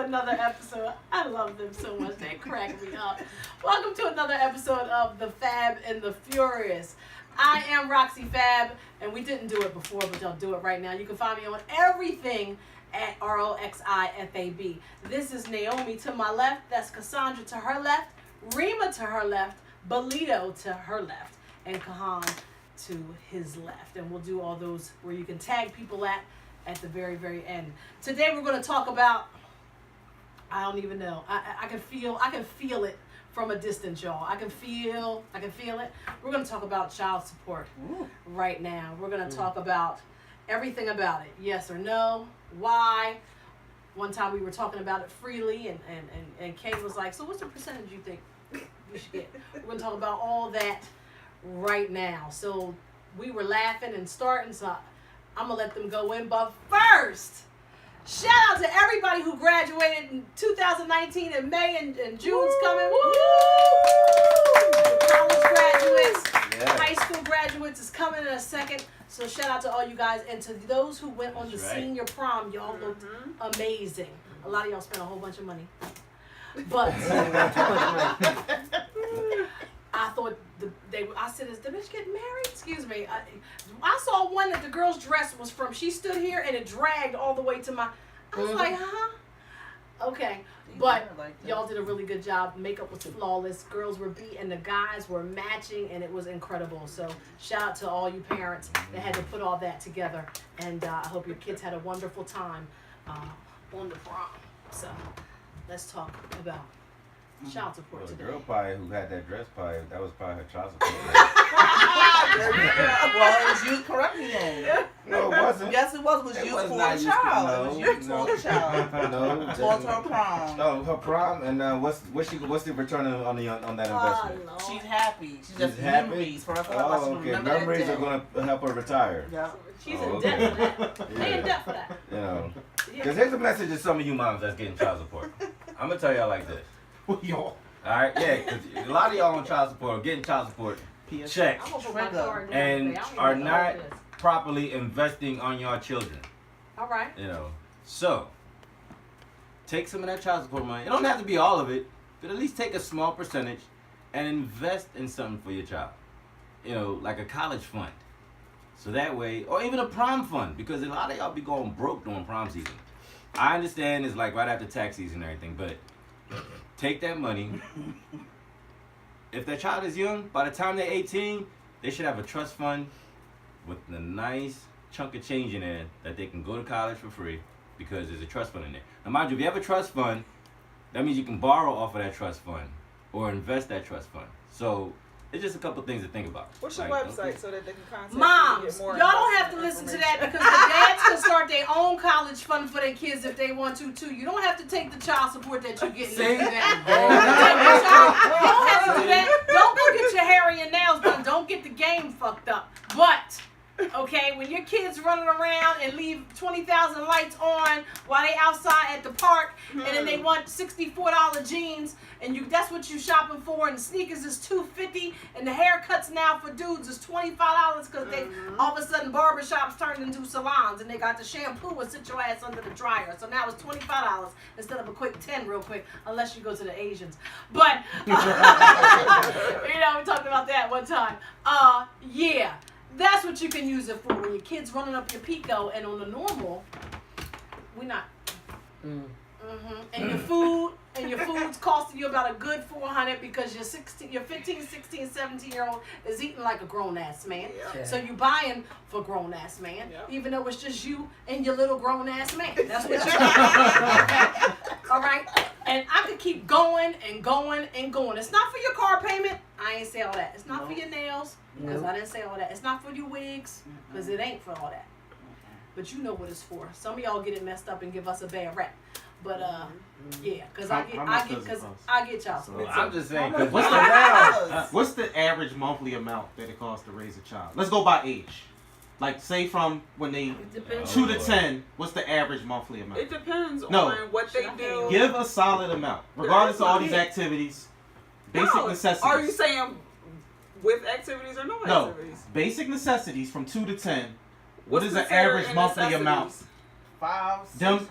another episode. I love them so much. They crack me up. Welcome to another episode of The Fab and the Furious. I am Roxy Fab, and we didn't do it before, but y'all do it right now. You can find me on everything at ROXIFAB. This is Naomi to my left. That's Cassandra to her left. Rima to her left. Belito to her left. And Kahan to his left. And we'll do all those where you can tag people at the very, very end. Today we're going to talk about, I don't even know. I can feel it from a distance, y'all. I can feel it. We're going to talk about child support right now. We're going to talk about everything about it. Yes or no? Why? One time we were talking about it freely, and Kay was like, so what's the percentage you think we should get? We're going to talk about all that right now. So we were laughing and starting, so I'm going to let them go in. But first, shout out to everybody who graduated in 2019 in May, and June's coming. Woo! College graduates, high school graduates is coming in a second. So shout out to all you guys, and to those who went on the senior prom. Y'all looked amazing. A lot of y'all spent a whole bunch of money. But I thought I said, is the bitch getting married? Excuse me. I saw one that the girl's dress was from. She stood here and it dragged all the way to my. I was like, huh? Okay. But y'all did a really good job. Makeup was flawless. Girls were beat and the guys were matching, and it was incredible. So shout out to all you parents that had to put all that together. And I hope your kids had a wonderful time on the prom. So let's talk about child support today. The girl probably who had that dress that was probably her child support. Well, it was used correctly then. No, it wasn't. Yes, it was. It was used for a child. It was used for a child. No, Towards her prom. No, her prom, and what's the return on that investment? No. She's happy. She's just happy? memories for her. Oh, okay. Memories are going to help her retire. Yeah. She's in debt for that. They in debt for that. You know, because here's a message to some of you moms that's getting child support. I'm going to tell y'all like this. Y'all. Alright, yeah, because a lot of y'all on child support are getting child support checks I'm gonna put my card down and today. I don't even are know not what it is. properly investing on your children. All right. You know, so take some of that child support money. It don't have to be all of it, but at least take a small percentage and invest in something for your child. You know, like a college fund. So that way, or even a prom fund, because a lot of y'all be going broke during prom season. I understand it's like right after tax season and everything, but take that money. If their child is young, by the time they're 18, they should have a trust fund with a nice chunk of change in there that they can go to college for free because there's a trust fund in there. Now, mind you, if you have a trust fund, that means you can borrow off of that trust fund or invest that trust fund. So it's just a couple things to think about. What's your website so that they can contact Moms, you and get more y'all don't have to listen to that because the dads can start their own college fund for their kids if they want to too. You don't have to take the child support that you're getting. See? You don't have to do that. Don't go get your hair and your nails done. Don't get the game fucked up. But okay, when your kids running around and leave 20,000 lights on while they outside at the park, and then they want $64 jeans, and that's what you shopping for, and the sneakers is $250, and the haircuts now for dudes is $25 because they all of a sudden barbershops turned into salons, and they got the shampoo and sit your ass under the dryer. So now it's $25 instead of a quick 10 real quick, unless you go to the Asians. But we talked about that one time. Yeah. That's what you can use it for when your kid's running up your Pico, and on the normal, we're not. And your food's costing you about a good $400 because your 15, 16, 17-year-old is eating like a grown-ass man. Yeah. So you buying for grown-ass man, even though it's just you and your little grown-ass man. That's what you're doing. All right? And I could keep going and going and going. It's not for your car payment. I ain't say all that. It's not for your nails, because I didn't say all that. It's not for your wigs, because it ain't for all that. But you know what it's for. Some of y'all get it messed up and give us a bad rap. But yeah, because I get y'all support. Well, I'm just saying, because What's the average monthly amount that it costs to raise a child? Let's go by age. Like, say from when they 2 to 10, what's the average monthly amount? It depends No. on what they do. Give a solid amount, regardless of all these activities. Basic necessities. Are you saying with activities or no No, activities? basic necessities from 2 to 10. What What's is the considered average monthly amount? necessities? Them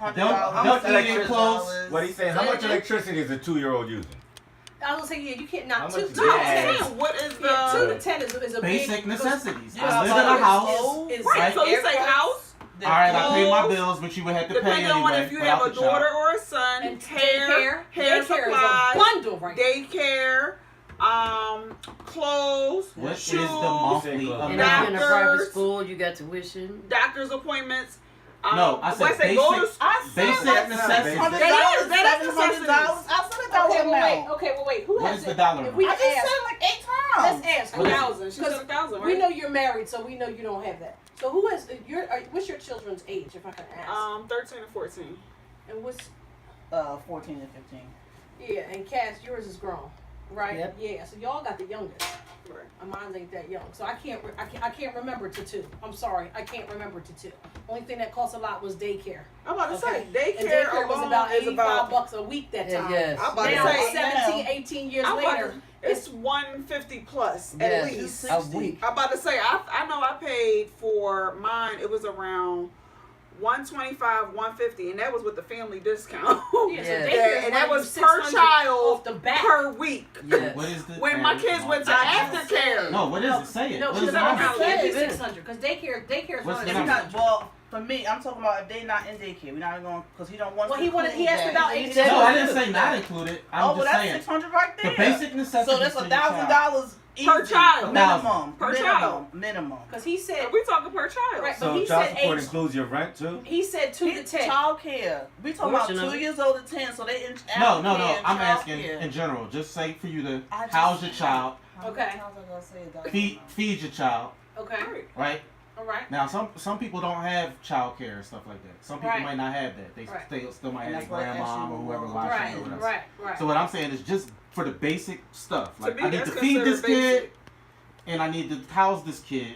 eating clothes. What he's saying? How much electricity is a 2-year-old using? I was saying, yeah, you can't How not much two is to gas? 10. What is the 2 to 10 is a Basic big, necessities. Yeah, I live in a house. Is right? So you say Airplanes. house, All right, I pay my clothes, bills, but you would have to pay depending anyway. on if you have a without the child. daughter or a son, and hair daycare is a supplies, bundle right now. daycare, clothes, What is shoes, the monthly And And amount? if you're in a private Doctors. school, you got tuition. doctor's appointments. No, I said when say go to basic- Basic necessities. That is necessities. I said a dollar amount. Wait. Who What has is the it? dollar If amount? we I just ask, said it like 8 times. let's ask. What is it? 1,000. She said 1,000, We right? know you're married, so we know you don't have that. So who has what's your children's age, if I can ask? 13 and 14. And what's 14 and 15. yeah, and Cass, yours is grown, right? Yep. Yeah, so y'all got the youngest. Right. Mine ain't that young, so I can't remember to 2. I'm sorry, I can't remember to 2. Only thing that cost a lot was daycare. I'm about to Okay. say And daycare daycare was alone about is about. $85 a week that time. Yes. I'm about to Now, say 17, 18 years I'm about later, to- it's 150 plus at Yes. least. A week. I'm about to say I know I paid for mine. It was around 125, 150, and that was with the family discount. yeah, so Yeah. daycare is And that running was you per $600 child off the bat. per week. Yes. What is the When my average kids went to monthly? aftercare. No, what is it? Say it. No, What because is the I number? don't can't be Say it. 600 because daycare is What's running. the It's number? not, well, for me, I'm talking about if they not in daycare. We're not going because he don't want. Well, to he wanted. He include asked that. about He 18. said- No, I didn't say not included. I'm Oh, just well, that's saying $600 right there. the basic necessities. So that's for your child. $1,000 Per child. minimum. Per minimum. child. Minimum. Because he said And we talking per child. Right. But So he child said support age- includes your rent too? he said 2 to 10. Child care. We talking about Portion of 2 it. years old to 10, so they in No. aftercare, I'm child asking care. in general. Just say for you to I just- house your child, Okay. feed your child, Okay. Right. right? All right. Now, some people don't have child care and stuff like that. Some people Right. might not have that. They Right. still might And have that's why their I grandma asked or you. whoever watching Right. or whatever. Right. So what I'm saying is just for the basic stuff. To Like me, I need that's to feed this considered kid, and I need to house this kid,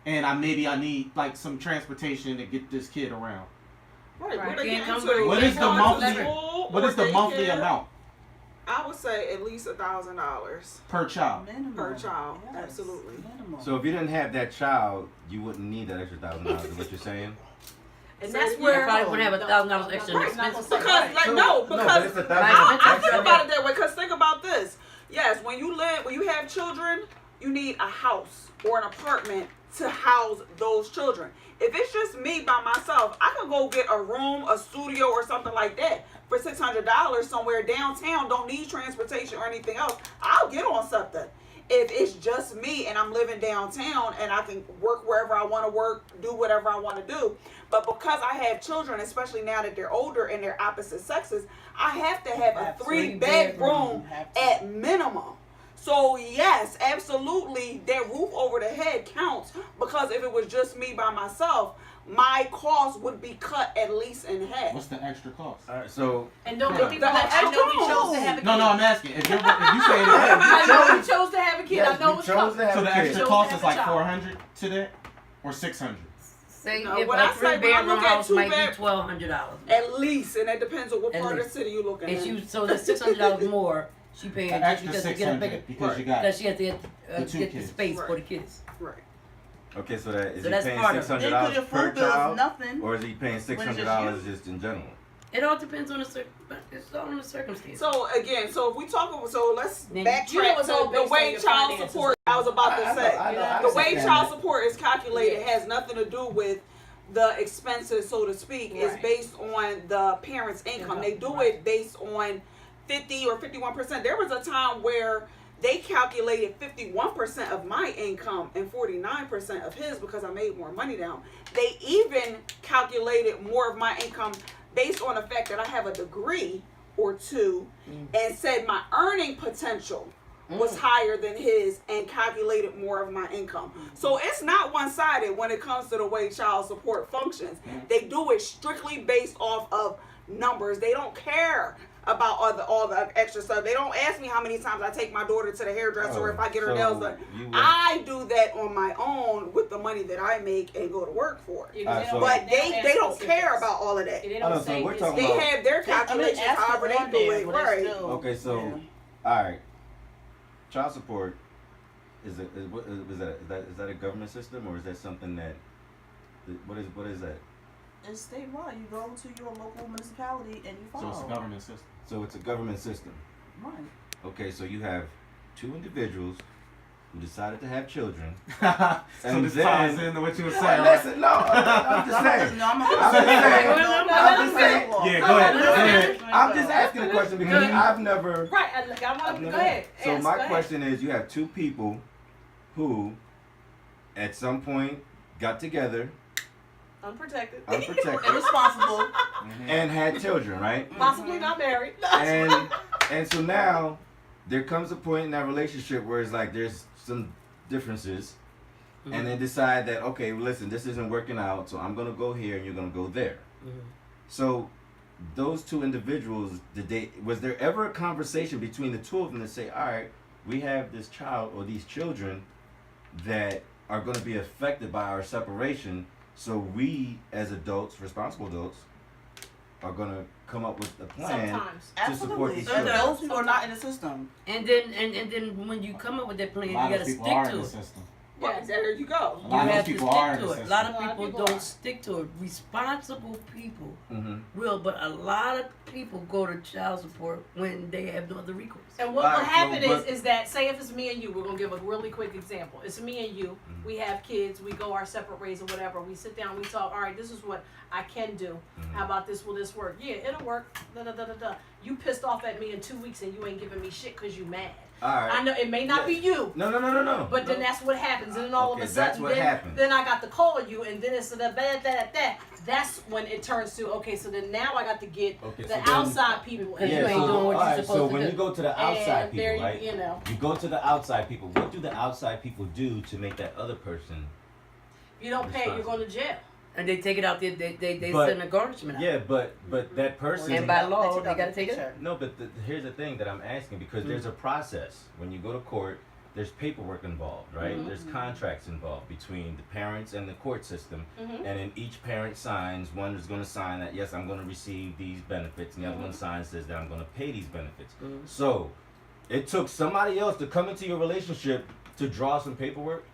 and I need like some transportation to get this kid around. Right. Right. What they Can't get come into, very- What they is the going to monthly- school What or is the monthly daycare? amount I would say at least $1,000 per child? Minimum. per child. Yes. Absolutely. Minimum. So if you didn't have that child, you wouldn't need that extra $1,000. Is what you're saying? And So that's you where probably wouldn't have $1,000 extra in Right, not gonna expenses. say Because right. like So- no, but because it's a I $1,000 think extra. about it that way. Because think about this. Yes, when you have children, you need a house or an apartment to house those children. If it's just me by myself, I can go get a room, a studio, or something like that for $600 somewhere downtown. Don't need transportation or anything else. I'll get on something. If it's just me and I'm living downtown and I can work wherever I want to work, do whatever I want to do. But because I have children, especially now that they're older and they're opposite sexes, I have to have a 3-bedroom Have to. at minimum. So yes, absolutely, that roof over the head counts, because if it was just me by myself, my cost would be cut at least in half. What's the extra cost? All right. So And don't Yeah. get me wrong. I know you chose to have a kid. No, I'm asking. If you say I know you chose to have a kid. yes, I know we it's chose coming. to have so, a the kid. extra Chose cost to is have a like child. 400 to that, or 600. Say No, if when a I say when I 3-bedroom look at house might be 2-bed- $1,200. At least, and that depends on what At part of the least. city you're looking And at. she so that's $600 more she paying An just extra because to get a bigger 600 because Right. you got because she has to get, The two get the kids. space for Right. the kids. Right. Okay, so that is So he that's paying part of it. $600 Then could your per food bills child, nothing. or is he paying $600 just in general? It all depends on it's all on the circumstance. So again, so if we talk, so let's Then backtrack you know it's all to the based on way your child finances. support. I was about to say. I The way understand child that. support is calculated Yeah. has nothing to do with the expenses, so to speak. It's Right. based on the parent's income. They do Right. it based on 50 or 51%. There was a time where they calculated 51% of my income and 49% of his because I made more money now. They even calculated more of my income based on the fact that I have a degree or two, and said my earning potential was higher than his and calculated more of my income. So it's not one-sided when it comes to the way child support functions. They do it strictly based off of numbers. They don't care about all the extra stuff. They don't ask me how many times I take my daughter to the hairdresser or if I get her so nails done. you would- I do that on my own with the money that I make and go to work for. Yeah, 'cause Alright, so- But they ask don't specifics. care about all of that. They Oh, don't no, so say we're it's- talking They about- have their calculations however they do it. Right. Okay, so all right, child support is that a government system, or is that something that what is that? It's statewide. You go to your local municipality and you follow. So it's a government system. So it's a government system. Right. Okay, so you have two individuals who decided to have children. So And this then- ties into what you were saying, right? Listen, no, I'm just saying. No, I'm I'm just saying. Yeah, go ahead. Go ahead. I'm just asking a question because I've never. Right, I want to go ahead. So Ask, my go ahead. question is, you have two people who, at some point, got together, Unprotected. unprotected, Irresponsible. and had children, right? Possibly not married. And so now there comes a point in that relationship where it's like there's some differences, and they decide that, okay, well, listen, this isn't working out, so I'm gonna go here and you're gonna go there. So those two individuals, was there ever a conversation between the two of them to say, all right, we have this child or these children that are going to be affected by our separation, so we as adults, responsible adults, are going to come up with a plan Sometimes. to support Absolutely. these And children. those people are not in the system. And then when you come up with that plan, A you lot gotta of stick people are in to the it. system. Yeah, there you go. A You lot of have those to people are in stick the to it. A system. lot of A lot of people people don't are. stick to it. Responsible people Mm-hmm. will, but a lot of people go to child support when they have no other recourse. And what Alright, will happen so, is that, say if it's me and you, we're going to give a really quick example. It's me and you. We have kids. We go our separate ways or whatever. We sit down. We talk. All right, this is what I can do. How about this? Will this work? Yeah, it'll work. Da, da, da, da, da. You pissed off at me in 2 weeks and you ain't giving me shit because you mad. All right. I know it may not be you. No. But then that's what happens, and then all of Okay, a sudden, that's what happens. then I got to call you, and then it's that. That's when it turns to, okay, so then now I got to get Okay, the so then- outside people. Because in. you ain't doing what you're alright, supposed so to when do. you go to the outside And there people, you- right? you know. You go to the outside people. What do the outside people do to make that other person? You don't pay, you're going to jail. And they take it out there, they But- send a garnishment out. Yeah, but that person. And by law, they gotta take it. Sure. No, but here's the thing that I'm asking, because there's a process. When you go to court, there's paperwork involved, right? There's contracts involved between the parents and the court system, and then each parent signs. One is going to sign that, yes, I'm going to receive these benefits, and the other one signs says that I'm going to pay these benefits. So it took somebody else to come into your relationship to draw some paperwork,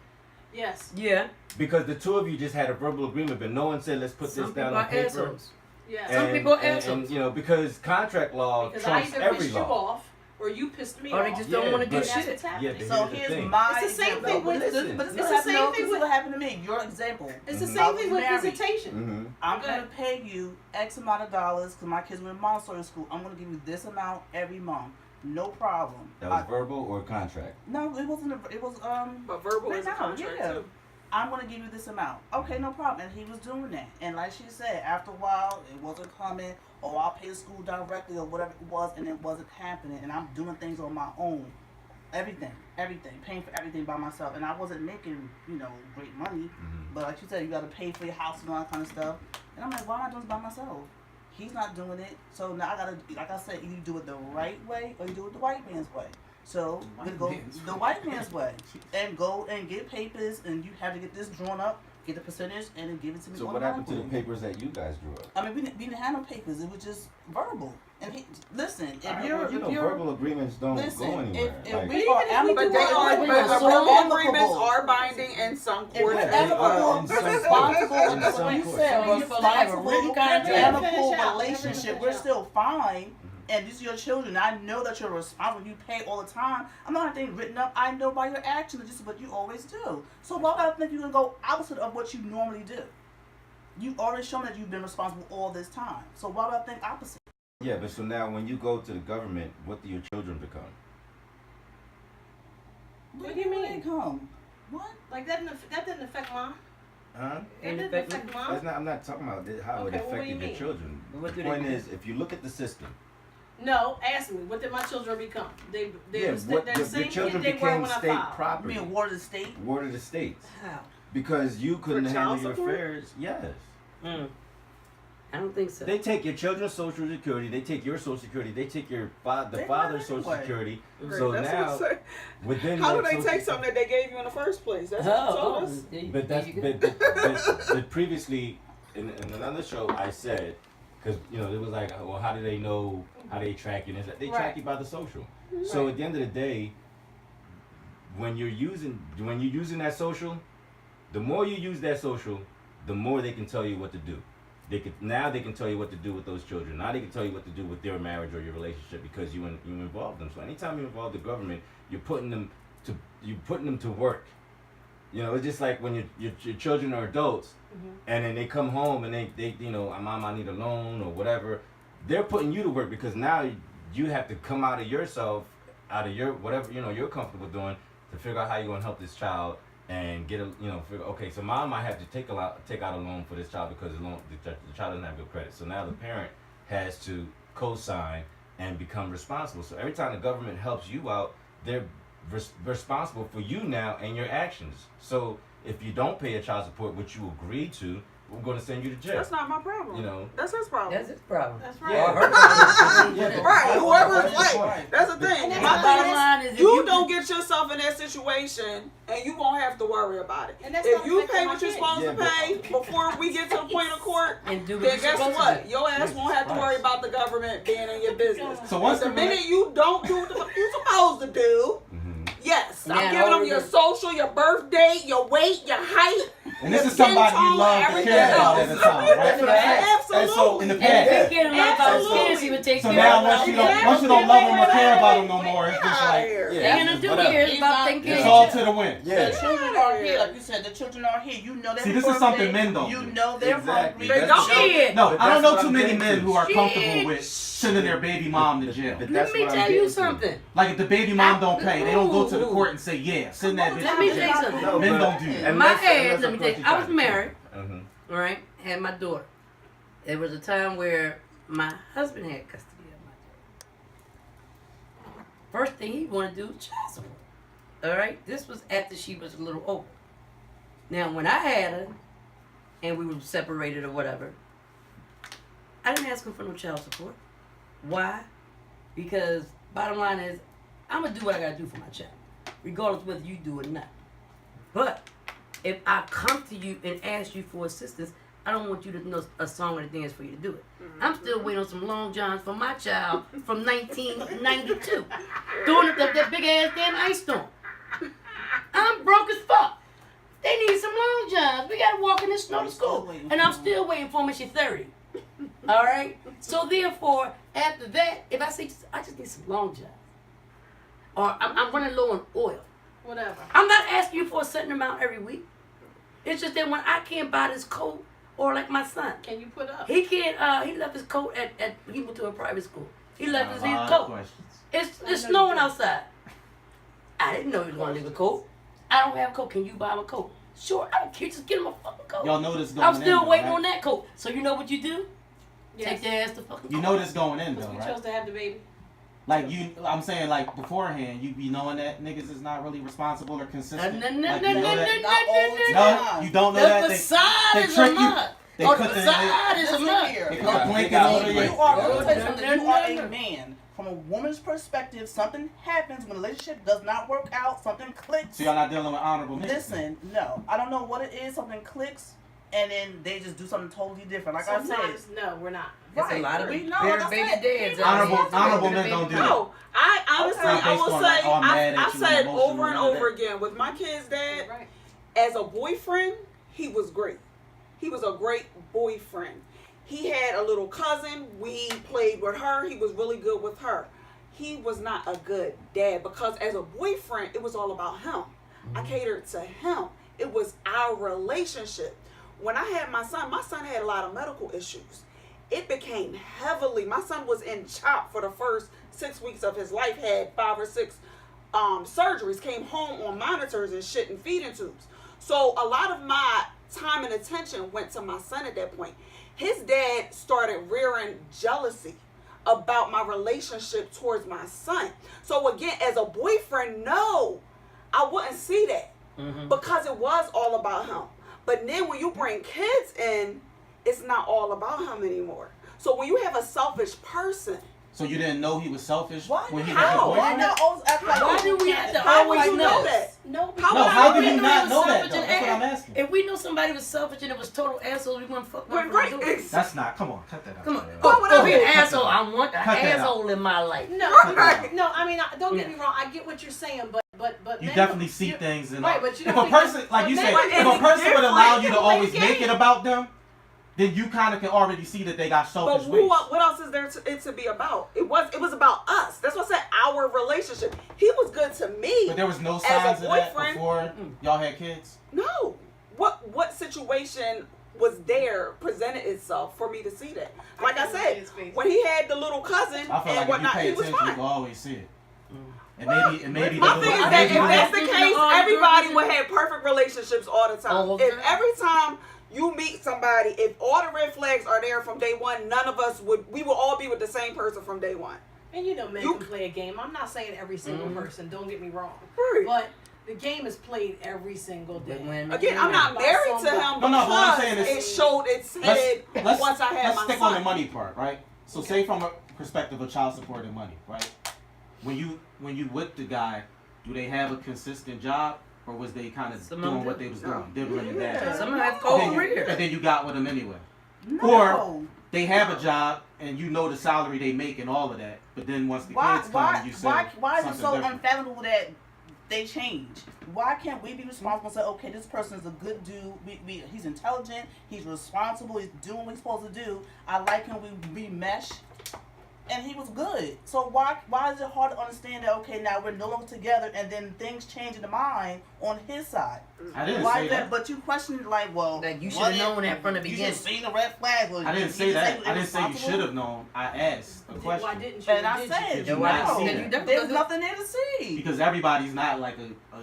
Yes. Yeah. because the two of you just had a verbal agreement, but no one said, let's put Some this people down are on paper. assholes. Yes. Some people are and, assholes. you know, because contract law Because I trumps either every pissed you law. off, or you pissed me Or off. they just don't want to do but- That's shit. what's happening. Yeah, but So here's the here's thing. my It's the same example. thing with- listen. But this It's is the happening. same No, thing this is with- what happened to me. Your example. It's the Mhm. same thing with Married. visitation. Mm-hmm. I'm Go gonna ahead. pay you X amount of dollars because my kids were in Montessori school. I'm gonna give you this amount every month. No problem. That was verbal or contract? No, it wasn't. It was But verbal Right is a now, contract yeah. too. I'm gonna give you this amount. Okay, no problem. And he was doing that. And like she said, after a while, it wasn't coming. Or I'll pay the school directly or whatever it was, and it wasn't happening. And I'm doing things on my own. Everything, paying for everything by myself. And I wasn't making, great money. But like you said, you got to pay for your house and all that kind of stuff. And I'm like, why am I doing this by myself? He's not doing it. So now I gotta, like I said, you do it the right way or you do it the white man's way. So we go the white man's way and go and get papers, and you have to get this drawn up, get the percentage, and then give it to me. So what happened to the papers that you guys drew up? I mean, we didn't have no papers. It was just verbal. And listen, if Alright, you're, well, if you're, verbal agreements don't listen, go anywhere. if Like, we are Even if we But do they it are, like but we're the so verbal amicable. agreements are binding in some if courts. we're Yeah, they are amicable, in some responsible, courts. In and some what you courts. said, So you feel like have a written responsible, contract? amicable Finish out. relationship, we're Finish out. still fine. And these are your children. I know that you're responsible. You pay all the time. I'm not anything written up. I know by your actions. This is what you always do. So why would I think you're gonna go opposite of what you normally do? You've already shown that you've been responsible all this time. So why would I think opposite? yeah, but so now when you go to the government, what do your children become? What do you mean? Income. What? Like that didn't affect mine. Huh? That Ain't didn't affect affect me. mine. I'm not talking about how Okay, it well, what do you affected your mean? children. What The do they point do? is, if you look at the system, No, ask me. What did my children become? They're yeah, the what they're the the same children kid they were became when I state filed. You property, mean award of the state? ward of the states, How? because you couldn't For handle child your support? affairs. Yes. I don't think so. They take your children's social security. They take your social security. They take your the They father's might social anyway. security. Right, So that's now, what I'm saying. within How do that they social- take something that they gave you in the first place? That's what you told us. But that's but previously in another show I said, because it was like, well, how do they know? How do they track you? And it's like, they track Right. you by the social. So at the end of the day, when you're using that social, the more you use that social, the more they can tell you what to do. they can tell you what to do with those children. Now they can tell you what to do with their marriage or your relationship because you involve them. So anytime you involve the government, you're putting them to work. You know, it's just like when your children are adults, and then they come home and they mom, I need a loan or whatever. They're putting you to work because now you have to come out of yourself, out of your whatever you're comfortable doing, to figure out how you're gonna help this child and get figure, okay, so mom might have to take out a loan for this child because the child doesn't have good credit. So now the parent has to co-sign and become responsible. So every time the government helps you out, they're responsible for you now and your actions. So if you don't pay a child support, which you agreed to, we're going to send you to jail. That's not my problem. That's his problem. That's his problem. That's right. Yeah. Right, whoever's right. That's the thing. And My bottom line thing is is, you don't get yourself in that situation, and you won't have to worry about it. And that's If not you affecting pay my what you're kids. supposed to pay before we get to the point of court, and do what then you're guess supposed what? to do. Your ass won't have to worry about the government being in your business. So once the minute you don't do what you're supposed to do, yes, I'm Yeah, giving them your social, your birth date, your weight, your height. And this is somebody you love to care about at the time, right? Absolutely. In the And past. if he cared a lot about his Absolutely. kids, he would take So care now of them. once you don't love them or care about them no more, it's just like They're gonna do whatever. here is about taking it's care all of to the win. The children are here, like you said. The children are here. You know they're See, this is birthday, something men don't You do. know they're Exactly. hungry. They don't. Shit. No, But I don't that's know what too I'm many getting men to. who are Shit. comfortable with sending their baby mom to jail. But Let that's me what I'm tell you getting to. something. Like if the baby mom don't pay, they don't go to the court and say, yeah, send that bitch Let to me tell jail. you something. No, Men but- don't do that. and My that's- and ass, that's let me of tell course you, you I was try to- married, Mhm. right? Had my daughter. There was a time where my husband had custody of my daughter. First thing he wanted to do was child support. All right? This was after she was a little older. Now, when I had her, and we were separated or whatever, I didn't ask him for no child support. Why? Because bottom line is, I'm going to do what I got to do for my child, regardless whether you do it or not. But if I come to you and ask you for assistance, I don't want you to know a song or a dance for you to do it. I'm still waiting on some long johns for my child from 1992 during that big ass damn ice storm. I'm broke as fuck. They need some long johns. We gotta walk in the snow to school, and I'm still waiting for me. She's 30. All right. So therefore, after that, if I say I just need some long johns, or I'm running low on oil, Whatever. I'm not asking you for a certain amount every week. It's just that when I can't buy this coat, or like my son, Can you put up? he can't. He left his coat at he went to a private school. He left his Lot of coat. questions. It's snowing outside. I didn't know he was gonna leave a coat. I don't have a coat. Can you buy him a coat? Sure, I don't care. Just get him a fucking coat. Y'all know this going I'm in, still though, waiting right? on that coat. So you know what you do? Yes. Take their ass to fucking You court. know this going in Because though, we right? chose to have the baby. Like I'm saying like beforehand, you be knowing that niggas is not really responsible or consistent. No, Like, you no, know no, no, that? Not all the No, time. you don't know The that. facade they is a trick you. mud. They Oh, put the the- facade is a Listen mud. here. They put got- a blanket they got over all you. You are, No, let me tell you something. You no, are no. a man. From a woman's perspective, something happens when a relationship does not work out, something clicks. So y'all not dealing with honorable niggas. Listen, no. I don't know what it is, something clicks, and then they just do something totally different. Like I said. Sometimes, no, we're not. It's a lot of we know, bare like I baby said, dads. Honorable men don't do that. No, I honestly, Okay. I will Based on, say, like, all mad I at you said and emotional over and and all over that. again with my kid's dad, Right. as a boyfriend, he was great. He was a great boyfriend. He had a little cousin. We played with her. He was really good with her. He was not a good dad because as a boyfriend, it was all about him. I catered to him. It was our relationship. When I had my son had a lot of medical issues. It became heavily, my son was in CHOP for the first 6 weeks of his life, had 5 or 6 surgeries, came home on monitors and shit and feeding tubes. So a lot of my time and attention went to my son at that point. His dad started rearing jealousy about my relationship towards my son. So again, as a boyfriend, no, I wouldn't see that because it was all about him. But then when you bring kids in, it's not all about him anymore. So when you have a selfish person, So you didn't know he was selfish Why when he How? was your Why boyfriend? not always act like Why do we have to how would always you know that? No, How No, would how I do know you he not was know that selfish though? and That's what I'm ass? asking. If we knew somebody was selfish and it was total assholes, we wouldn't fuck with them. Right, That's not. Come on, cut that out. Come on. man. Oh, would I be an do? asshole. I want an Cut that out. asshole in my life. No, no. I mean, don't get me wrong. I get what you're saying, but You men- definitely see you- things in Right, but you if don't a think person, that- like but you men- said, but if a it's person would allow you different. to always It's a make it game. about them, then you kind of can already see that they got selfish But ways. what else is there to be about? It was about us. That's what I said. Our relationship. He was good to me. But there was no as signs a of that boyfriend. before y'all had kids. No. What situation was there presented itself for me to see that? Like I said, when he had the little cousin I feel and like if you whatnot, pay he was attention, you fine. will always see it. And maybe My the thing is little- that if maybe that's the Maybe case, all everybody girls- would have perfect relationships all the time. All the If time. every time you meet somebody, if all the red flags are there from day one, none of us we will all be with the same person from day one. And you know, men You- can play a game. I'm not saying every single person. Don't get me wrong. Right. But the game is played every single day. Again, I'm not married to him No, but what I'm because saying is- it showed its head once I had let's my stick son. on the money part, right? So say from a perspective of child support and money, right? When you with the guy, do they have a consistent job, or was they kind of Some of them doing what do. they was doing, dibbling and Yeah. dabbling? Some have And cold then, career. and then you got with them anyway. No. Or they have a job and you know the salary they make and all of that, but then once the kids come, you say why is it something so different. unfathomable that they change? Why can't we be responsible and say, okay, this person is a good dude, he's intelligent, he's responsible, he's doing what he's supposed to do, I like him, we mesh, and he was good. So why is it hard to understand that, okay, now we're no longer together, and then things change in the mind on his side? I didn't Why say is that. But you questioned it like, well, Like, you should what have known if- that from the You beginning. should have seen the red flag. Well, I didn't you say just that. I didn't say you irresponsible? should have known. I asked a Why question. didn't you? And I Did you? said, Did you no, not see that? there's nothing there to see. Because everybody's not like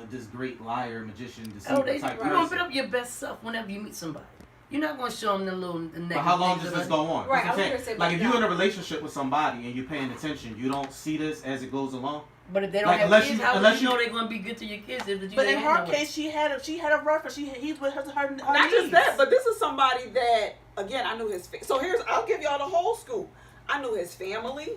this great liar, magician, deceiver Oh, they type you gonna put person. up your best self whenever you meet somebody. You're not gonna show them the little the negative But how long things does this about- go on? Right, That's what I was I'm gonna say, saying. but Like if no. you're in a relationship with somebody and you're paying attention, you don't see this as it goes along. But if they don't Like, have unless kids, you- how would unless you you- know they're gonna be good to your kids if you But in ain't her no case, she had a reference. He's with her Not needs. just that, but this is somebody that, again, I knew his. So I'll give y'all the whole scoop. I knew his family.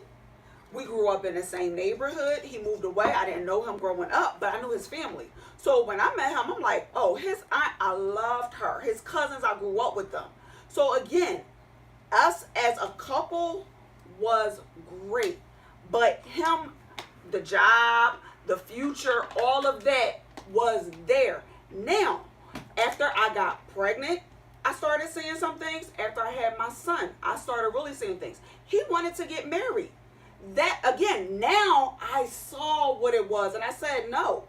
We grew up in the same neighborhood. He moved away. I didn't know him growing up, but I knew his family. So when I met him, I'm like, oh, his aunt, I loved her. His cousins, I grew up with them. So again, us as a couple was great. But him, the job, the future, all of that was there. Now, after I got pregnant, I started seeing some things. After I had my son, I started really seeing things. He wanted to get married. That, again, now I saw what it was, and I said, no,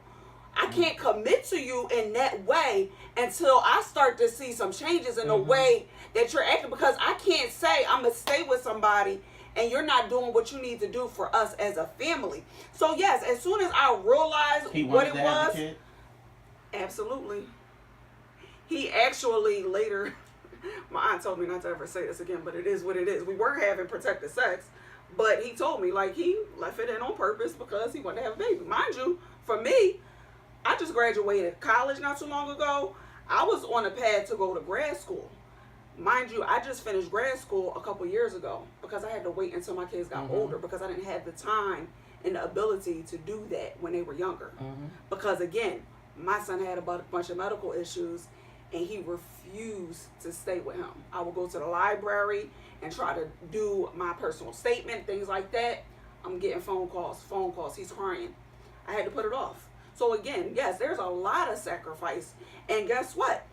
I can't commit to you in that way until I start to see some changes in the way that you're acting, because I can't say I'm going to stay with somebody and you're not doing what you need to do for us as a family. So yes, as soon as I realized He what wanted it to have was, the kid. absolutely. He actually later, my aunt told me not to ever say this again, but it is what it is. We were having protected sex, but he told me, like, he left it in on purpose because he wanted to have a baby. Mind you, for me, I just graduated college not too long ago. I was on a path to go to grad school. Mind you, I just finished grad school a couple years ago because I had to wait until my kids got older because I didn't have the time and the ability to do that when they were younger. Because again, my son had a bunch of medical issues and he refused to stay with him. I would go to the library and try to do my personal statement, things like that. I'm getting phone calls. He's crying. I had to put it off. So again, yes, there's a lot of sacrifice. And guess what?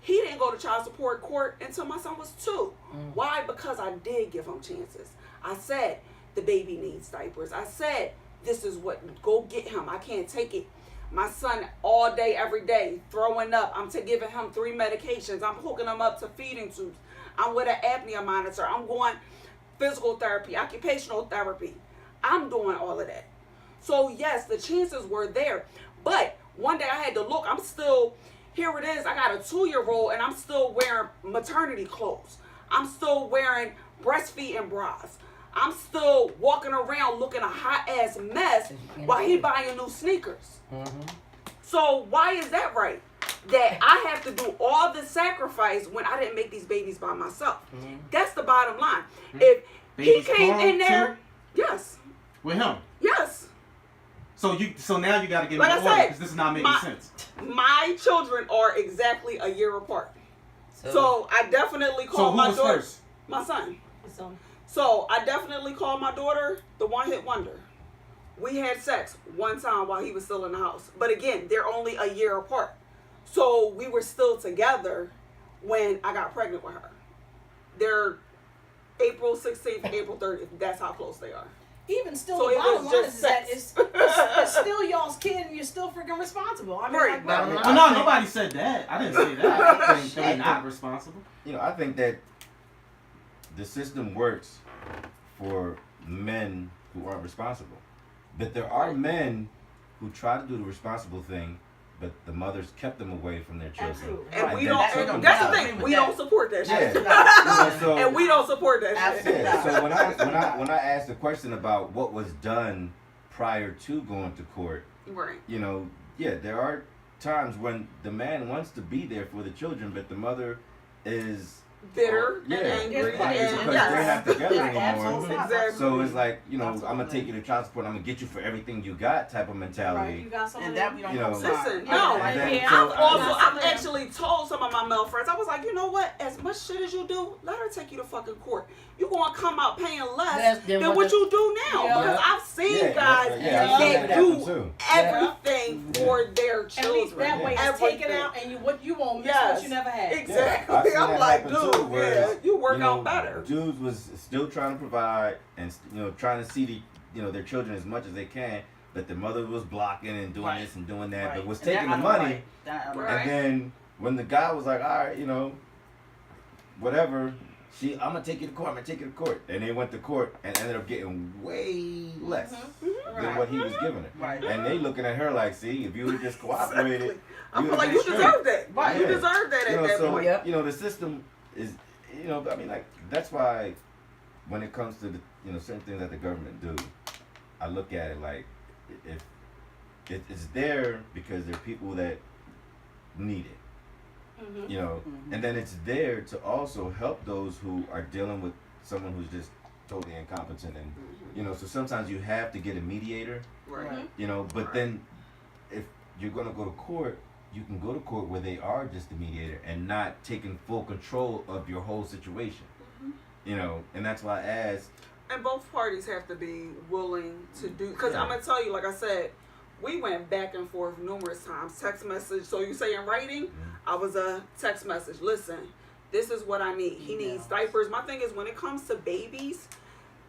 He didn't go to child support court until my son was 2. Why? Because I did give him chances. I said, the baby needs diapers. I said, this is what, go get him. I can't take it. My son all day, every day, throwing up. I'm giving him 3 medications. I'm hooking him up to feeding tubes. I'm with an apnea monitor. I'm going physical therapy, occupational therapy. I'm doing all of that. So yes, the chances were there. But one day I had to look. I'm still, here it is. I got a 2-year-old and I'm still wearing maternity clothes. I'm still wearing breastfeeding bras. I'm still walking around looking a hot ass mess while he buying new sneakers. So why is that right? That I have to do all the sacrifice when I didn't make these babies by myself. That's the bottom line. If Babies he came plural, in there, too? yes, With him. yes. So now you got to give Like me I the order said, because this is not making sense. My children are exactly a year apart. So I definitely So call who my was daughter, first? my son. So, So I definitely call my daughter the one-hit wonder. We had sex one time while he was still in the house. But again, they're only a year apart. So we were still together when I got pregnant with her. they're April 16th, April 30th. That's how close they are. Even still, So the it bottom was line just is that sex. it's still y'all's kid, and you're still freaking responsible. I mean, Right. like, Bottom line. Well, no, nobody said that. I didn't say that. I think they're not responsible. You know, I think that the system works for men who aren't responsible. But there are men who try to do the responsible thing, but the mothers kept them away from their children. Absolutely. And we then don't. took them That's the down. thing. We don't support that Yeah. shit. You know, so, And we don't support that shit. Absolutely. yeah, so when I asked the question about what was done prior to going to court, Right. you know, yeah, there are times when the man wants to be there for the children, but the mother is Bitter yeah, and angry It's like, and because yes. they're not together Yeah, anymore. absolutely. Exactly. So it's like, you know, I'm Absolutely. gonna take you to child support. I'm gonna get you for everything you got type of right, mentality. you got something. And that we don't You know, Listen, Yeah, no. And then- yeah, so I've also, I- I've actually told some of my male friends, I was like, you know what? As much shit as you do, let her take you to fucking court. You gonna come out paying less Less than than what what the- you do now. Yeah. Because I've seen Yeah, guys I've seen that that happen do too. everything Yeah. for their At children. least that way, it's Everything. taken out, and what you won't miss Yes. what you never had. Exactly. I've seen I'm that like, happen too, dude, whereas, yeah, you work you know, out better. Dudes was still trying to provide and trying to see their children as much as they can, but the mother was blocking and doing Right. this and doing that, Right. but was And that taking the I don't money. like. That I don't Right. like. And then when the guy was like, all right, whatever, I'm gonna take you to court. I'm gonna take you to court. And they went to court and ended up getting way less Mm-hmm. than what he was giving her. Right. And they looking at her like, see, if you would just cooperated, Exactly. I you feel would've like been you straight. deserve that. Right. You Yeah. deserve that at that so point. Yep. the system is, I mean, like that's why when it comes to the certain things that the government do, I look at it like if it's there because there are people that need it. Mhm. Mhm. And then it's there to also help those who are dealing with someone who's just totally incompetent, and so sometimes you have to get a mediator, Right. but then if you're going to go to court, you can go to court where they are just the mediator and not taking full control of your whole situation, and that's why I asked. And both parties have to be willing to do, because Yeah. I'm gonna tell you, like I said, we went back and forth numerous times. Text message. So you say in writing, I was a text message. Listen, this is what I need. He needs diapers. My thing is, when it comes to babies,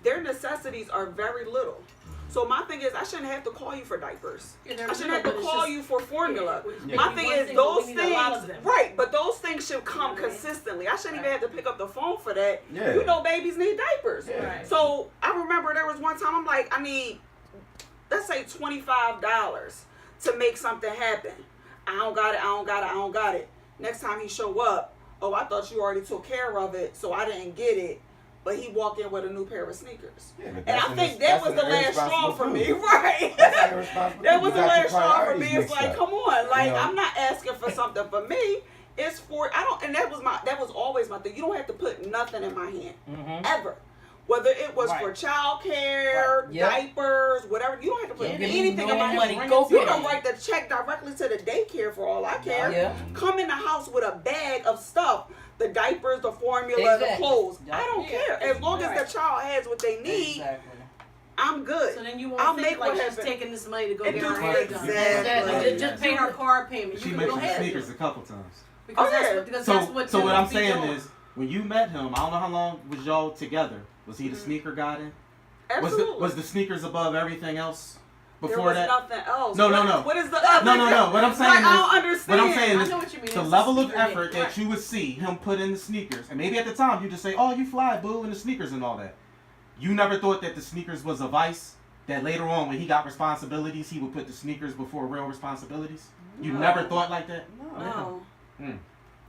their necessities are very little. So my thing is, I shouldn't have to call you for diapers. Yeah, they're I shouldn't have little, to but it's call just- you for formula. Yeah. My Maybe thing one is, thing, but those we need a lot of things, them. right? But those things should come Right. consistently. I shouldn't even have to pick up the phone for that. Yeah. You know, babies need diapers. Yeah. Right. So I remember there was one time I'm like, I need, let's say $25 to make something happen. I don't got it. Next time he show up, oh, I thought you already took care of it, so I didn't get it. But he walked in with a new pair of sneakers. Yeah, but And that's I think that was the last straw for me, right? That's irresponsible. That too. was You the got your last straw for priorities me. It's mixed like, up. come on, like know? I'm not asking for something for me. It's for and that was always my thing. You don't have to put nothing in my hand ever. Whether it was Right. for child care, Right. Yep. diapers, whatever, you don't have to put Yeah, give me anything no in my money. hand. Go You get can it. write the check directly to the daycare for all I care. Yeah. Come in the house with a bag of stuff. The diapers, the formula, the Exactly. clothes. Yeah. I don't Yeah. care. As long as Right. the child has what they need, Exactly. I'm good. So then you won't I'll think make like what she's happen. taking this money to go And get do her hair done. exactly. Just pay her car payment. She You can go mentioned ahead. sneakers a couple times. Because Oh, that's yeah. what, because So, that's what so what I'm Timothy saying doing. is, when you met him, I don't know how long was y'all together. Was he the sneaker guy then? Absolutely. Was the sneakers above everything else there before was that? nothing else. No, no, What- no. What is the other? No. What I'm saying Like, is, I don't understand. what I'm saying I is, know what you mean. the It's level a of sneaker effort day. that you would see him put in the sneakers, and maybe at the time you just say, "Oh, you fly, boo," in the sneakers and all that. You never thought that the sneakers was a vice. That later on, when he got responsibilities, he would put the sneakers before real responsibilities. You No. never thought like that. No.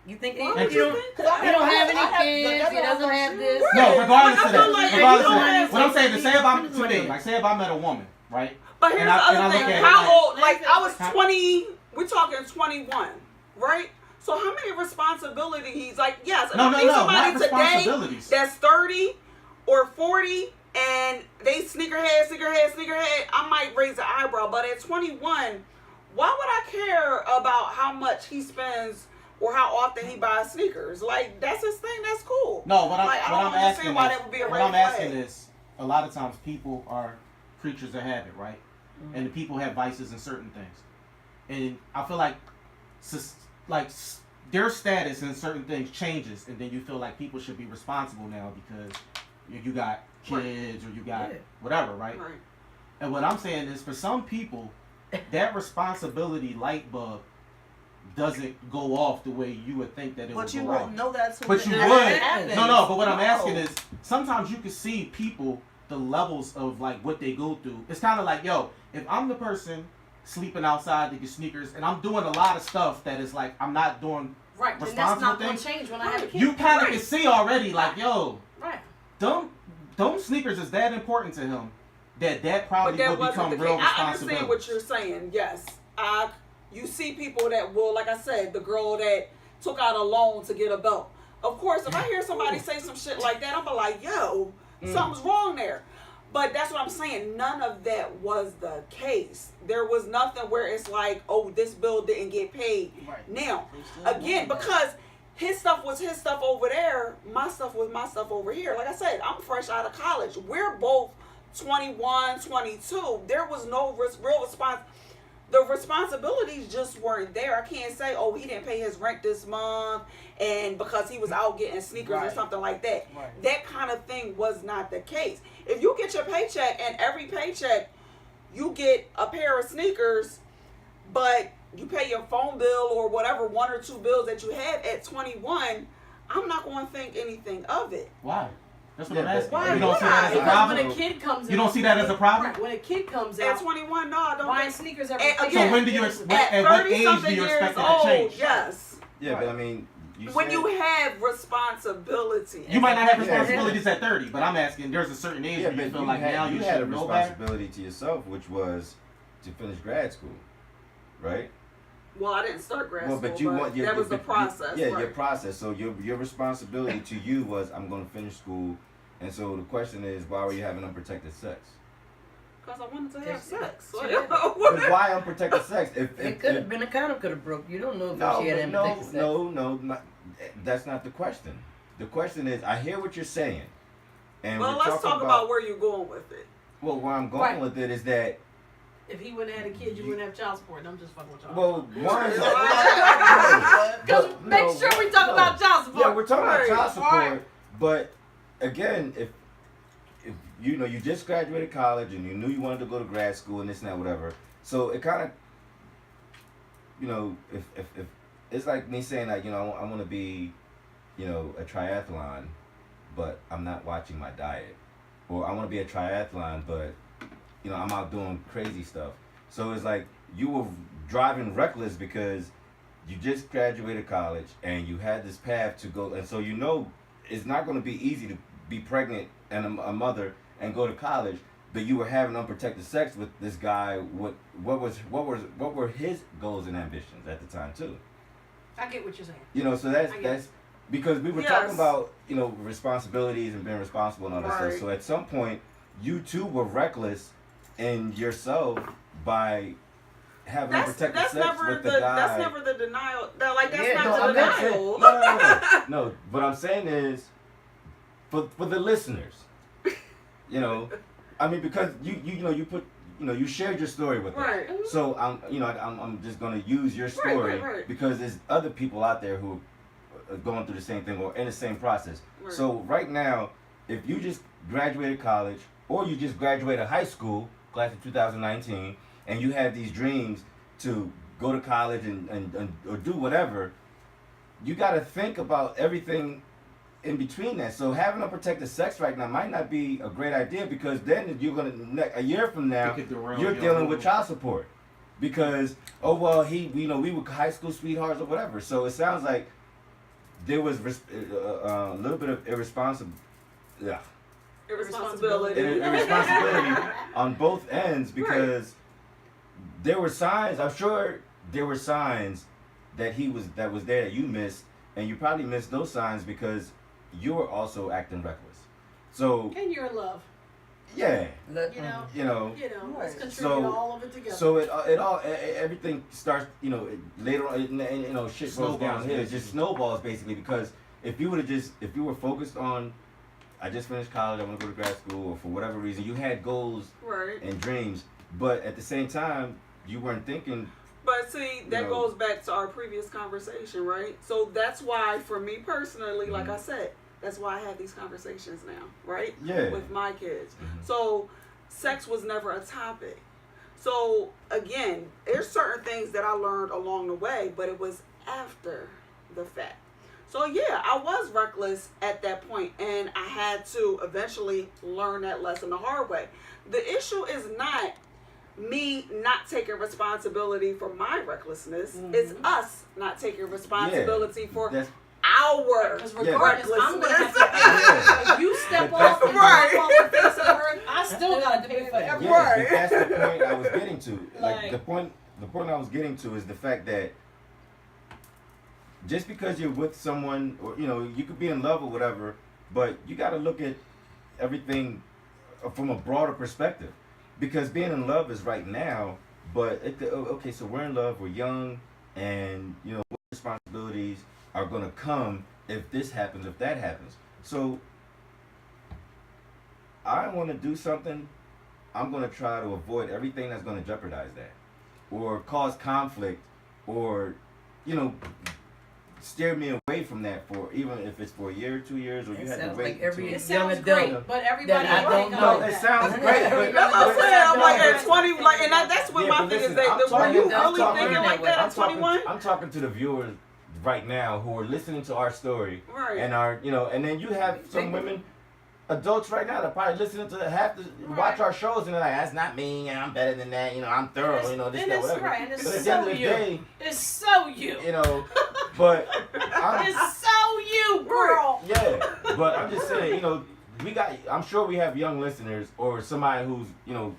You think Why he would you don't, think he that? don't have I any have- kids, that's he what I doesn't was have saying. this. No, regardless Like, of I that. feel like Regardless you of don't that. have What I'm saying, to say if I'm something to to me, do. like say if I met a woman, right? But here's And the I other look thing. at it How like- old? Like I was Huh? 20. We're talking 21, right? So how many responsibilities? Like yes, if No, I no, meet no, somebody not today responsibilities. that's 30 or 40 and they sneakerhead, I might raise an eyebrow. But at 21, why would I care about how much he spends or how often he buys sneakers? Like that's his thing. That's cool. No, what I'm, Like, I what don't I'm understand asking why is, that would be a what red I'm asking flag. is, a lot of times people are creatures of habit, right? Mm-hmm. And the people have vices in certain things, and I feel like, their status in certain things changes, and then you feel like people should be responsible now because you got kids or you got whatever, right? Right. And what I'm saying is, for some people, that responsibility light bulb doesn't go off the way you would think that it would But you go won't off. know that till But you it would. happens. No, but what I'm No. asking is, sometimes you can see people, the levels of like what they go through. It's kind of like, yo, if I'm the person sleeping outside to get sneakers, and I'm doing a lot of stuff that is like, I'm not doing Right, and that's responsible not going to things, change when I have a kid. you kind of Right. can see already, like, yo, Right. those sneakers is that important to him that probably But that will wasn't become the real case. I understand what responsibility. you're saying. Yes, you see people that will, like I said, the girl that took out a loan to get a belt. Of course, if I hear somebody say some shit like that, I'm like, yo, something's wrong there. But that's what I'm saying. None of that was the case. There was nothing where it's like, oh, this bill didn't get paid. Right. Now, They still again, want that. because his stuff was his stuff over there, my stuff was my stuff over here. Like I said, I'm fresh out of college. We're both 21, 22. There was no real response. The responsibilities just weren't there. I can't say, oh, he didn't pay his rent this month and because he was out getting sneakers or Right. something like that. Right. That kind of thing was not the case. If you get your paycheck and every paycheck you get a pair of sneakers, but you pay your phone bill or whatever, one or two bills that you have at 21, I'm not going to think anything of it. Why? That's what Yeah, I'm but- asking. Why? You don't see that as a Because problem? when a kid comes in, You don't see that as a problem? Right, when a kid comes At out 21, no, I don't buying think. sneakers every And day. again, So when do you At at what 30 age do something you years expect that to old, change? yes. Yeah, but I mean, you When said- you have responsibility. You might not have Yeah. responsibilities at 30, but I'm asking, there's a certain age yeah, where you but feel you like had, now you you had a should know better. responsibility to yourself, which was to finish grad school, right? Well, I didn't start grad Well, school, but you want your, that was your- the process. Yeah, right. your process. So your responsibility to you was, I'm going to finish school, and so the question is, why were you having unprotected sex? Because I wanted to have sex. She Like, But why unprotected sex? It could have been a condom could have broke. You don't know if No, she had but unprotected sex. no, that's not the question. The question is, I hear what you're saying, and well, we're let's talking talk about where you're going with it. Well, where I'm going Right. with it is that, If he wouldn't have had a kid, you wouldn't have child support. And I'm just fucking with y'all. well, one, Because but make no, sure we talk no. about child support. Yeah, we're talking Right. about child support, Right. but again, if you know you just graduated college and you knew you wanted to go to grad school and this and that, whatever, so it kind of, you know, if it's like me saying like, you know, I want to be, you know, a triathlon, but I'm not watching my diet, or I want to be a triathlon, but you know, I'm out doing crazy stuff. So it's like you were driving reckless because you just graduated college and you had this path to go, and so you know it's not going to be easy to be pregnant and a mother and go to college, but you were having unprotected sex with this guy. What were his goals and ambitions at the time too? I get what you're saying. You know, so I get that's because we were Yes. talking about, you know, responsibilities and being responsible and all that Right. stuff. So at some point, you too were reckless in yourself by having unprotected sex never with the guy. That's never the denial. That's Yeah, not No, the I'm not saying, denial. no. What I'm saying is, for the listeners, you know, I mean, because you know, you put, you know, you shared your story with us. Right. So I'm just gonna use your story right. because there's other people out there who are going through the same thing or in the same process. Right. So right now, if you just graduated college or you just graduated high school, class of 2019, and you had these dreams to go to college and or do whatever, you got to think about everything in between that. So having unprotected sex right now might not be a great idea because then you're gonna a year from now It could derail you're your dealing with whole- child support because we were high school sweethearts or whatever. So it sounds like there was a little bit of irresponsibility Irresponsibility. on both ends because there were signs. I'm sure there were signs that was there that you missed, and you probably missed those signs because you were also acting reckless. So And you're in love. yeah, You know. you know. Let's contribute So- all of it together. So it all everything starts, you know, later on, you know, shit goes Snowballs, downhill. It basically. just snowballs basically because if you were focused on, I just finished college, I want to go to grad school, or for whatever reason you had goals Right. and dreams, but at the same time you weren't thinking But see, that know. goes back to our previous conversation, right? So that's why, for me personally, like I said, that's why I have these conversations now, right? Yeah. With my kids. Mhm. So sex was never a topic. So again, there's certain things that I learned along the way, but it was after the fact. So yeah, I was reckless at that point, and I had to eventually learn that lesson the hard way. The issue is not me not taking responsibility for my recklessness. It's us not taking responsibility for That's- our Because regardless, I'm gonna have to recklessness. pay. If you step off and Right. walk off the face of earth, I still gotta pay for everything. Yeah, Right. but that's the point I was getting to. Like, Like- the point I was getting to is the fact that just because you're with someone, or you could be in love or whatever, but you got to look at everything from a broader perspective. Because being in love is right now, but okay, so we're in love, we're young, and what responsibilities are gonna come if this happens, if that happens. So I want to do something. I'm going to try to avoid everything that's going to jeopardize that or cause conflict or, steer me away from that for even if it's for a year, 2 years, or It you had to sounds wait. like every until- It young sounds adult great, but everybody that I ain't don't think know. like No, it that. sounds great, but That's what I'm saying. I'm like No, at 20, like, and that's what Yeah, my but thing listen, is. That I'm were talking- you I'm really talking- thinking like that at 21? I'm talking to the viewers right now who are listening to our story Right. and are, and then you have some women, adults right now that probably listening to watch our shows and they're like, that's not me, and I'm better than that, I'm thorough, this, And that, it's whatever. right, and it's But at the so end of the you. day, It's so you. but I'm, It's so you, girl. yeah, but I'm just saying, I'm sure we have young listeners or somebody who's,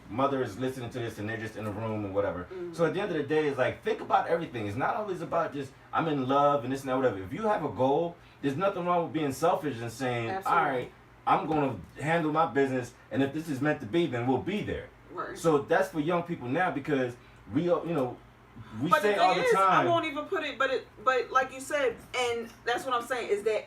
mother is listening to this and they're just in a room or whatever. So at the end of the day, it's like, think about everything. It's not always about just, I'm in love and this and that, whatever. If you have a goal, there's nothing wrong with being selfish and saying, Absolutely. all right, I'm going to handle my business, and if this is meant to be, then we'll be there. Right. So that's for young people now because we But say the all thing the is, time. I won't even put it, but like you said, and that's what I'm saying is that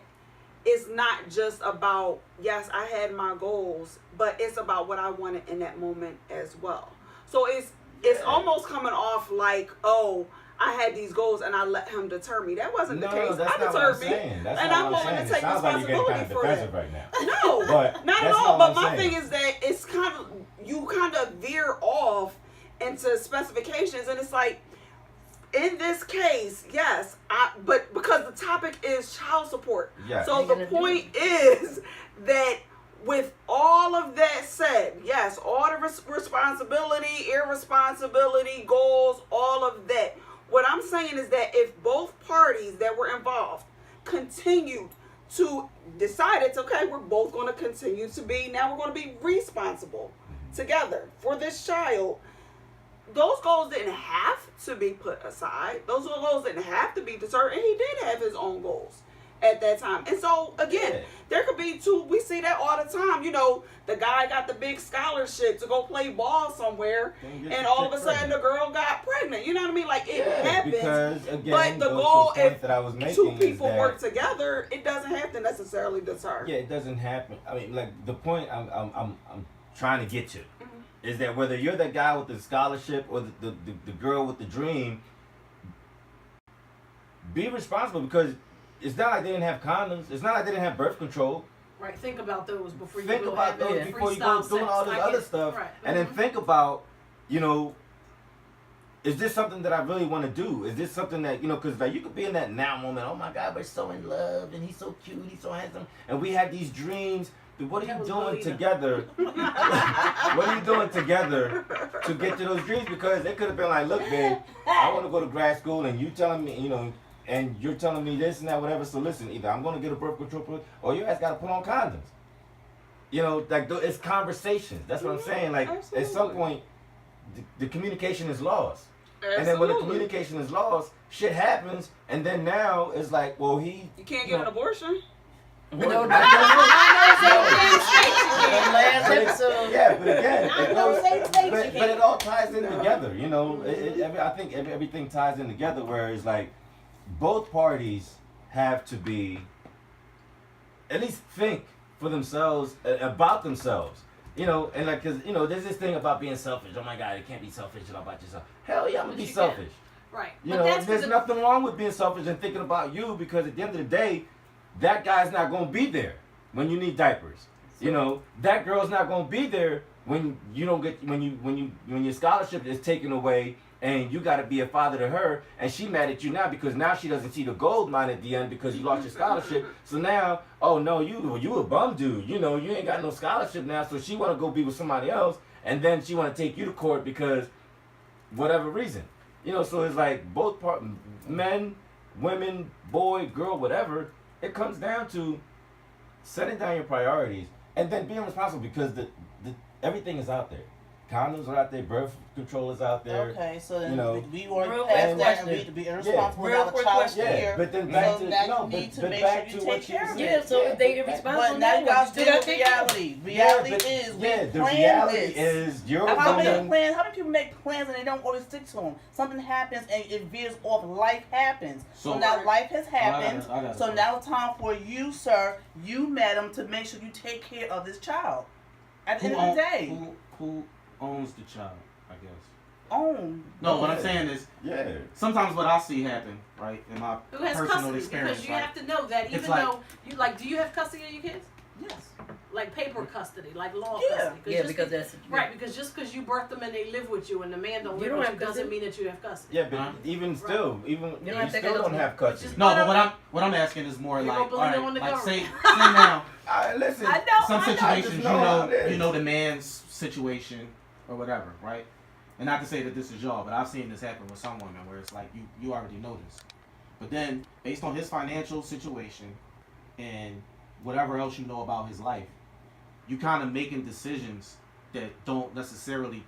it's not just about, yes, I had my goals, but it's about what I wanted in that moment as well. So it's almost coming off like, oh, I had these goals and I let him deter me. That wasn't the case. That's I not what deterred I'm me, saying. That's and not I'm what I'm willing saying. to It take sounds like you're getting kind responsibility of for defensive that. right now. No, But not at that's all. not But what I'm my saying. thing is that it's kind of, you kind of veer off into specifications, and it's like, in this case, yes, but because the topic is child support. Yes. So You're the gonna do point is that with all of that said, yes, all the responsibility, irresponsibility, goals, all of that. What I'm saying is that if both parties that were involved continued to decide it's okay, we're both going to continue to be, now we're going to be responsible together for this child. Those goals didn't have to be put aside. Those goals didn't have to be deterred. And he did have his own goals at that time. And so, again, Yeah. there could be two. We see that all the time. The guy got the big scholarship to go play ball somewhere. Don't get And the all chick of a sudden, pregnant. the girl got pregnant. You know what I mean? Like, it Yeah, happens. because again, But the goes goal, to the point if that I was making two is people that, work together, it doesn't have to necessarily deter. Yeah, it doesn't happen. I mean, like the point I'm trying to get to is that whether you're the guy with the scholarship or the girl with the dream, be responsible because it's not like they didn't have condoms. It's not like they didn't have birth control. Right, think about those before you Think go about have those that before you go freestyle doing sex. all this I other get- stuff, right. and then think about, is this something that I really want to do? Is this something that, because like you could be in that now moment, oh my God, we're so in love, and he's so cute, he's so handsome, and we have these dreams. Dude, what are That you was doing Melina. together? What are you doing together to get to those dreams? Because they could have been like, look, babe, I want to go to grad school, and you telling me, and you're telling me this and that, whatever. So listen, either I'm going to get a birth control pill, or your ass got to put on condoms. It's conversations. That's what I'm saying. Like, at some Absolutely. point, the communication is lost. And then when the Absolutely. communication is lost, shit happens, and then now it's like, well, You can't get an abortion. No, Well, not the last But episode. yeah, but again, Not it those goes, same states you but it all ties in together. I think everything ties in together. Where it's like both parties have to be at least think for themselves about themselves. And like, cause there's this thing about being selfish. Oh my God, you can't be selfish about yourself. Hell yeah, I'm gonna be You selfish. Right. You But know, that's there's 'cause nothing wrong with being selfish and thinking about you, because at the end of the day, that guy's not going to be there when you need diapers. You know, that girl's not going to be there when you don't get when your scholarship is taken away and you got to be a father to her, and she mad at you now because now she doesn't see the gold mine at the end because you lost your scholarship. So now, oh no, you a bum dude. You know, you ain't got no scholarship now, so she want to go be with somebody else, and then she want to take you to court because whatever reason. You know, so it's like both part, men, women, boy, girl, whatever. It comes down to setting down your priorities and then being responsible, because the everything is out there. Condoms are out there. Birth control is out there. Okay, so then You know, we were real past quick that and question. we to be irresponsible Real about a quick child's question. care. Yeah, but then back so to now no, you need to but make back sure you to take what you care of said. it. Yeah, so if they but- irresponsible But now you now, guys still deal gotta with take care. reality. Reality is we the plan reality this. is you're How many going. plans? How many people make plans and they don't always stick to them? Something happens and it veers off. Life happens. So So- now life has happened. I got it. So now it's time for you, sir, you, madam, to make sure you take care of this child. At the end of the day, Who owns the child? I guess. own. No, what I'm saying is Yeah. sometimes what I see happen, right, in my Who has personal custody? experience, Because you right? have to know that even It's like- though you like, do you have custody of your kids? Yes. Like paper custody, like law Yeah. custody. Yeah, just because that's right. Because just because you birthed them and they live with you, and the man don't You live don't with have you, doesn't custody? mean that you have custody. Yeah, but Huh? even still, even You don't you have to still take don't those- have custody. No, but what I'm asking is more You're like, gonna all believe them right, on the like say government. now Listen, I know. some I know. situations just know how it is. you know the man's situation or whatever, right? And not to say that this is y'all, but I've seen this happen with some women where it's like you already know this. But then based on his financial situation and whatever else you know about his life, you kind of making decisions that don't necessarily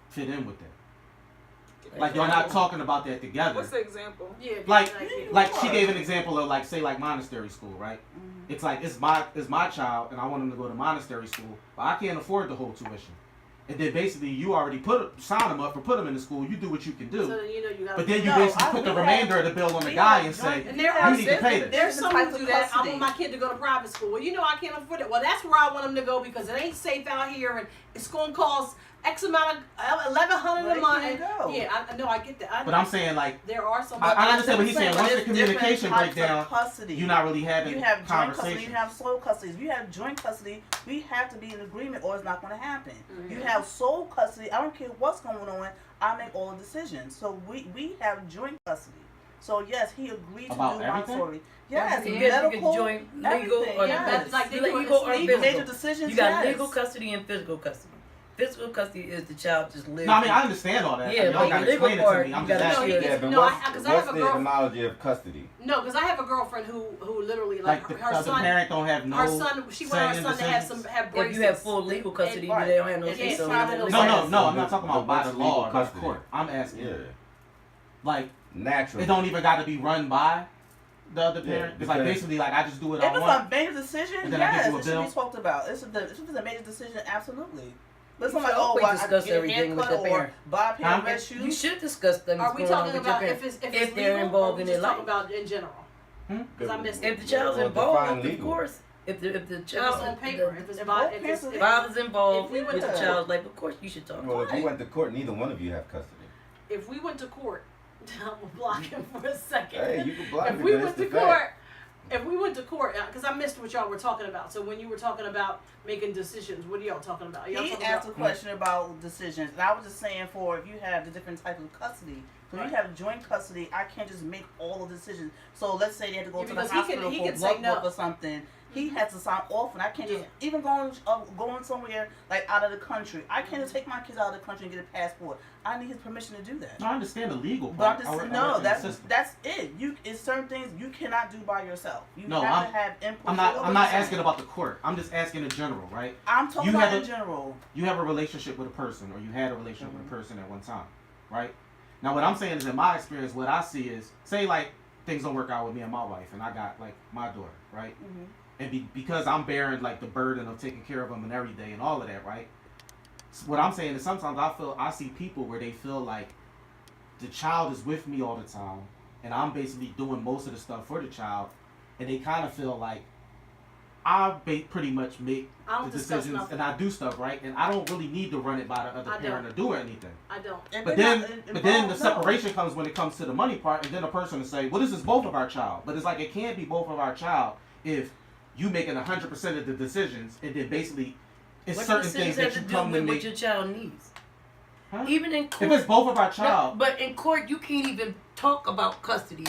fit in with that. Like y'all not talking about that together. What's the example? Yeah. Like she gave an example of like say like monastery school, right? Mhm. It's like it's my child and I want him to go to monastery school, but I can't afford the whole tuition. And then basically you already sign him up for put him in the school. You do what you can do, So then you know you got. but then you No, basically I- put the we remainder have- of the bill on the we guy have and say joint- And there we are have you need to pay there's this. There's some different who do types of that. I custody. want my kid to go to private school. Well, you know I can't afford it. Well, that's where I want him to go because it ain't safe out here, and it's going to cost X amount of $1,100 Well, a month. they can't go. Yeah, I know. I get that. I know. But I'm saying like there are some. I understand what he's saying. Once the There's different communication types breaks down, of custody. you're not really having You have joint custody, conversations. you have sole custody. If you have joint custody, we have to be in agreement or it's not going to happen. Mhm. You have sole custody, I don't care what's going on, I make all the decisions. So we have joint custody. So yes, he agreed to About do everything? Montessori. Yes, You get medical, joint legal everything, or yes. Like they do legal or legal. major physical. decisions. You got yes. legal custody and physical custody. Physical custody is the child just lives. No, I mean I understand all that. Yeah, y'all but gotta the legal explain it to part, me. I'm you just gotta- asking. No, Yeah, but No, what's, because I have what's a the girl- etymology of custody? No, because I have a girlfriend who literally Like like the, her the son. parent don't have no Her son, she wanted her say in son to have decisions? have braces. If you have full legal custody, Right. they don't have no And say it's so. not they in don't the say No, so. no, I'm not talking about by What's the law or legal by the custody? court. I'm asking, Yeah, like, natural. it don't even got to be run by the other Yeah, parent. It's like because- basically like I just do what If I it's want. a major decision, And then I give yes, you a it should bill. be talked about. If it's a major decision, absolutely. But it's You not like, should oh, always well, I discuss get a everything with haircut the or parent. buy a pair of Huh? red shoes. You should discuss things Are we going on talking with your about parents. if it's if they're legal, involved or we in just their talking life. about in general? Hmm? Because I missed If it. the child's Well, involved, define of legal. course. If the If it's child, on paper, if it's If by, both if it's parents the if- father's involved if we with went the to- child's life, of course you should talk. Well, if you went to court, neither one of you have custody. if we went to court, I'm gonna block him for a second. Hey, you can block if me, we but went it's to the fact. court, if we went to court, because I missed what y'all were talking about. So when you were talking about making decisions, what are y'all talking about? Y'all He talking asked a about, question about decisions, and I was just saying for if you have the different types of custody. So if you have joint custody, I can't just make all the decisions. So let's say they have to go Yeah, to the because he can- hospital he for can say blood no. work or something. He has to sign off, and I can't just Yeah. even going somewhere like out of the country. I can't just take my kids out of the country and get a passport. I need his permission to do that. No, I understand the legal But I'm part. just I work- I no, work in the that's system. that's it. It's certain things you cannot do by yourself. You No, have I'm- to have input. I'm not asking about the court. I'm just asking in general, right? I'm talking you about have in a- general. You have a relationship with a person, or you had a relationship with a person at one time, right? Now, what I'm saying is, in my experience, what I see is, say like things don't work out with me and my wife, and I got like my daughter, right? Mhm. And because I'm bearing like the burden of taking care of them and every day and all of that, right? So what I'm saying is sometimes I see people where they feel like the child is with me all the time, and I'm basically doing most of the stuff for the child, and they kind of feel like pretty much make I don't the discuss decisions nothing. and I do stuff, right? And I don't really need to run it by the other I parent or do anything. I don't. If But they're then, not but then the involved, no. separation comes when it comes to the money part, and then a person will say, "Well, this is both of our child." But it's like it can't be both of our child if you making 100% of the decisions, and then basically it's What certain decisions things have that to you do come to with what make. your child needs? Huh? Even in If court, it's both of our no, child, but in court you can't even talk about custody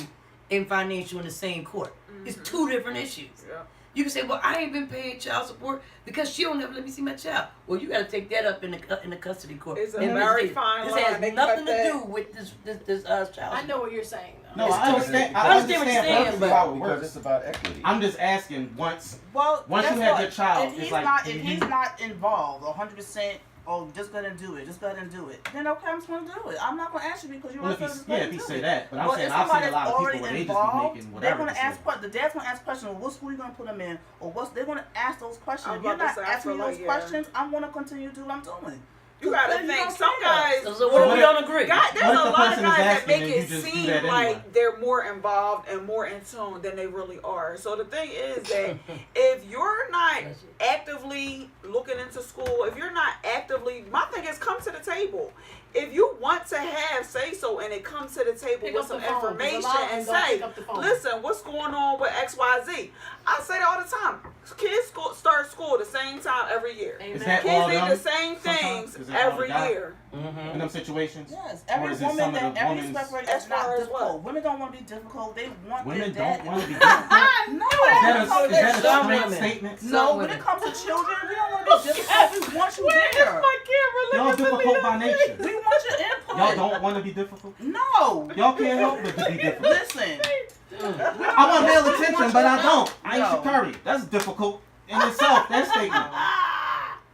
and financial in the same court. It's two different issues. Yeah. You can say, "Well, I ain't been paying child support because she don't ever let me see my child." Well, you got to take that up in the custody court. It's a And very this fine This line. has They nothing cut to that. do with this child. I know what you're saying though. no, it's I understand. I I understand what you're understand saying, perfectly but- how it Because works. it's about equity. I'm just asking once Well, Once you guess have what? your child, if it's he's like, not, do if you- he's not involved 100%, oh, just go ahead and do it, just go ahead and do it. Then okay, I'm just gonna do it. I'm not gonna ask you because you well, want if to he, do it. if he say that, but I'm But saying if I've seen somebody's a lot of already people where they just be involved, making they're whatever gonna decision. ask the dad's gonna ask questions. What school you gonna put them in, or they're gonna ask those questions. I'm If you're about to not say, I asking feel me those like, yeah. questions, I'm gonna continue to do what I'm doing. You gotta Because think don't some care. guys. So what if we don't agree? God, there's What if a the lot of person is guys that asking make and it you just do seem that like anyway? they're more involved and more in tune than they really are. So the thing is that if you're not actively looking into school, if you're not actively, my thing is come to the table. If you want to have say so and it comes to the table Pick with up some the phone, 'cause a information lot of and them don't say, pick up the phone. listen, what's going on with XYZ? I say that all the time. Kids start school the same time every year. Amen. Is that Kids all need them the same sometimes? things Is that all every they got? year. in them situations? Yes, Or every is it woman some of that the every women's- separate As is not far as difficult. what? Women don't want to be difficult. They want Women their dad. don't want to be difficult. No, Is that a that's straight women. statement? No, Some when women. it comes to children, we don't want to be difficult. We want you there. Y'all difficult by nature. We want your input. Y'all don't want to be difficult. No. Y'all can't help but to be difficult. Listen. I want male attention, but I don't. I ain't No. Curry. That's difficult in itself. That statement.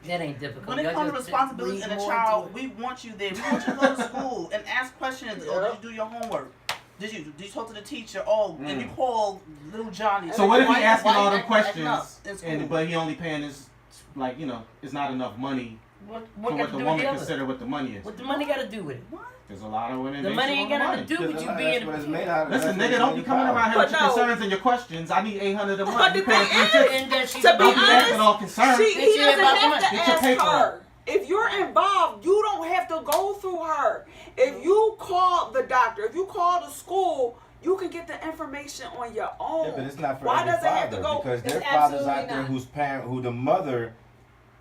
That ain't difficult. When it Y'all comes to just responsibilities read in a more child, into it. we want you there. We want you to go to school and ask questions. Or Yeah. did you do your homework? Did you talk to the teacher? Oh, and you call little Johnny. So what if he Why- asking why all you them acting up questions, in school? and but he only paying his, like, it's not enough money What for got what to the do with woman the other? consider what the money is. What the money got to do with it? What? There's a lot of women. The base money it ain't on got the nothing to do money. with you That's being. what it's made out of. Listen, That's nigga, what don't be it's coming made around here But with your no. concerns and your questions. I need $800 a month. But You the paying thing is, $350. And then she To be Don't be honest, acting all concerned. he Bitch, you doesn't about the have money. to Get your ask paper her. If you're involved, you don't have to go through her. If you call the doctor, if you call the school, you can get the information on your own. Yeah, but it's not for Why every does it have to father go? because there It's are fathers absolutely out there not. whose parent, who the mother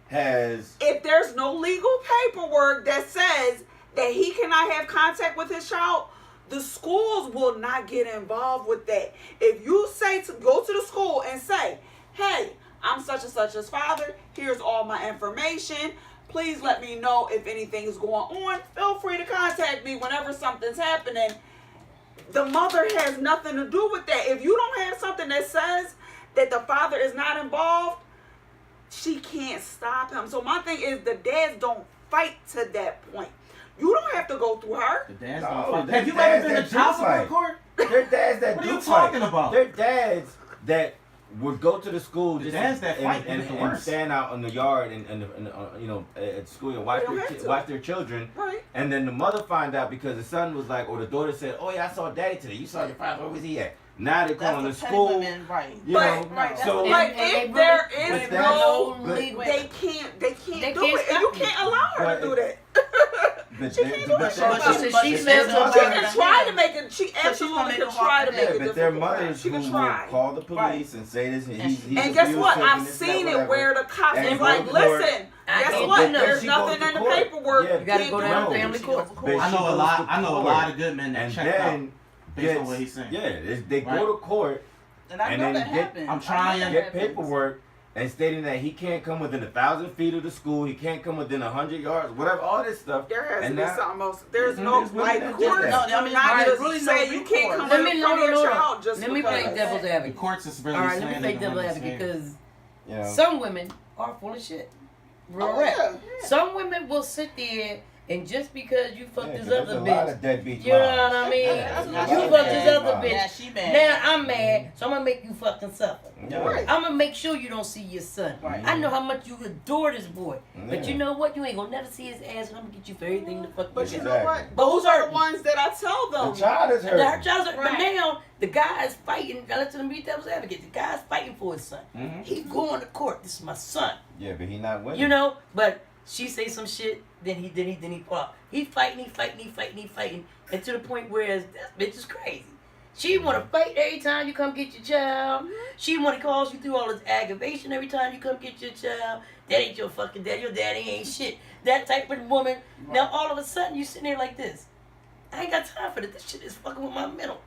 has. If there's no legal paperwork that says that he cannot have contact with his child, the schools will not get involved with that. If you say to go to the school and say, hey, I'm such and such's father, here's all my information. Please let me know if anything is going on. Feel free to contact me whenever something's happening. The mother has nothing to do with that. If you don't have something that says that the father is not involved, she can't stop him. So my thing is the dads don't fight to that point. You don't have to go through her. The dads No, don't fight. there's Have you dads ever been that to do child support fight. court? They're dads that What do are you fight. talking about? They're dads that would go to the school just dads that fight and, is the and worst. stand out in the yard and at school and watch They don't have to. watch their children. Right. And then the mother find out because the son was like, or the daughter said, "Oh yeah, I saw daddy today. You saw your father. Where was he at?" Now they're calling the That's the petty school. women, right? You But- know, right, so And- But and they if there really- is but no, that's- legal- they can't do can't it, and stop you you. can't allow her But to do that. but She they- can't do but it. they- But she But lives there's on She other can than try him. to make it. She she's gonna absolutely make can it try hard to for make Yeah, it but their difficult. mothers She who can will try. call the police Right. and say this, and And he's And guess abusive what? and I've this, that, seen it whatever. where the cops And is like, go to court. listen, I guess can't what? do nothing. There's She goes nothing to in the court. paperwork. Yeah, You gotta Can't go do down it. to family court. But I she know a goes lot. to I know a court. lot of good men that And checked out then based on gets- what he's saying. Yeah, they Right. go to court And I And know then that get- happened. I'm I trying know to that get happens. paperwork and stating that he can't come within 1,000 feet of the school, he can't come within 100 yards, whatever, all this stuff. There has And to be now- something else. There's Mhm, no there's women like that do courts. that. No, I mean, not there's just really no say you can't recourse. come Let in me front of your no. child just Let me because. play devil's The advocate. courts is really All right, let me slanted play in devil's women's advocate hands. because You know? some women are full of shit. Real Oh, rap. yeah. Some women will sit there And just because you fucked Yeah, this 'cause there's other a lot bitch, of deadbeat you know moms. what I mean? Yeah, You there's a she lot of fucked this deadbeat other moms. bitch. Yeah, she mad. Now I'm mad, so I'm gonna make you fucking suffer. Yeah. I'm gonna make sure you don't see your son. Right. I know how much you adore this boy, but Yeah. you know what? You ain't gonna never see his ass, and I'm gonna get you for everything the fuck. But you you got. know Exactly. what? But Those who's are the hurting? ones that I tell them. The child is hurt. Her child's but Right. now the guy is fighting. Let's let him be devil's advocate. The guy's fighting for his son. Mhm. He going to court. This is my son. Yeah, but he not winning. You know, but she say some shit, then he pull out. He fighting, and to the point where this bitch is crazy. She wanna fight every time you come get your child. She wanna cause you through all this aggravation every time you come get your child. That ain't your fucking daddy. Your daddy ain't shit. That type of woman. Now all of a sudden you sitting there like this. I ain't got time for this. This shit is fucking with my mental.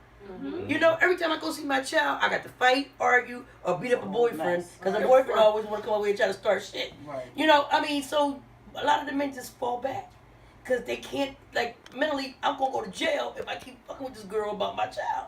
You know, every time I go see my child, I got to fight, argue, or beat up a boyfriend because a boyfriend always want to come over here and try to start shit. Right. You know, I mean, so a lot of the men just fall back because they can't, like, mentally, I'm going to go to jail if I keep fucking with this girl about my child.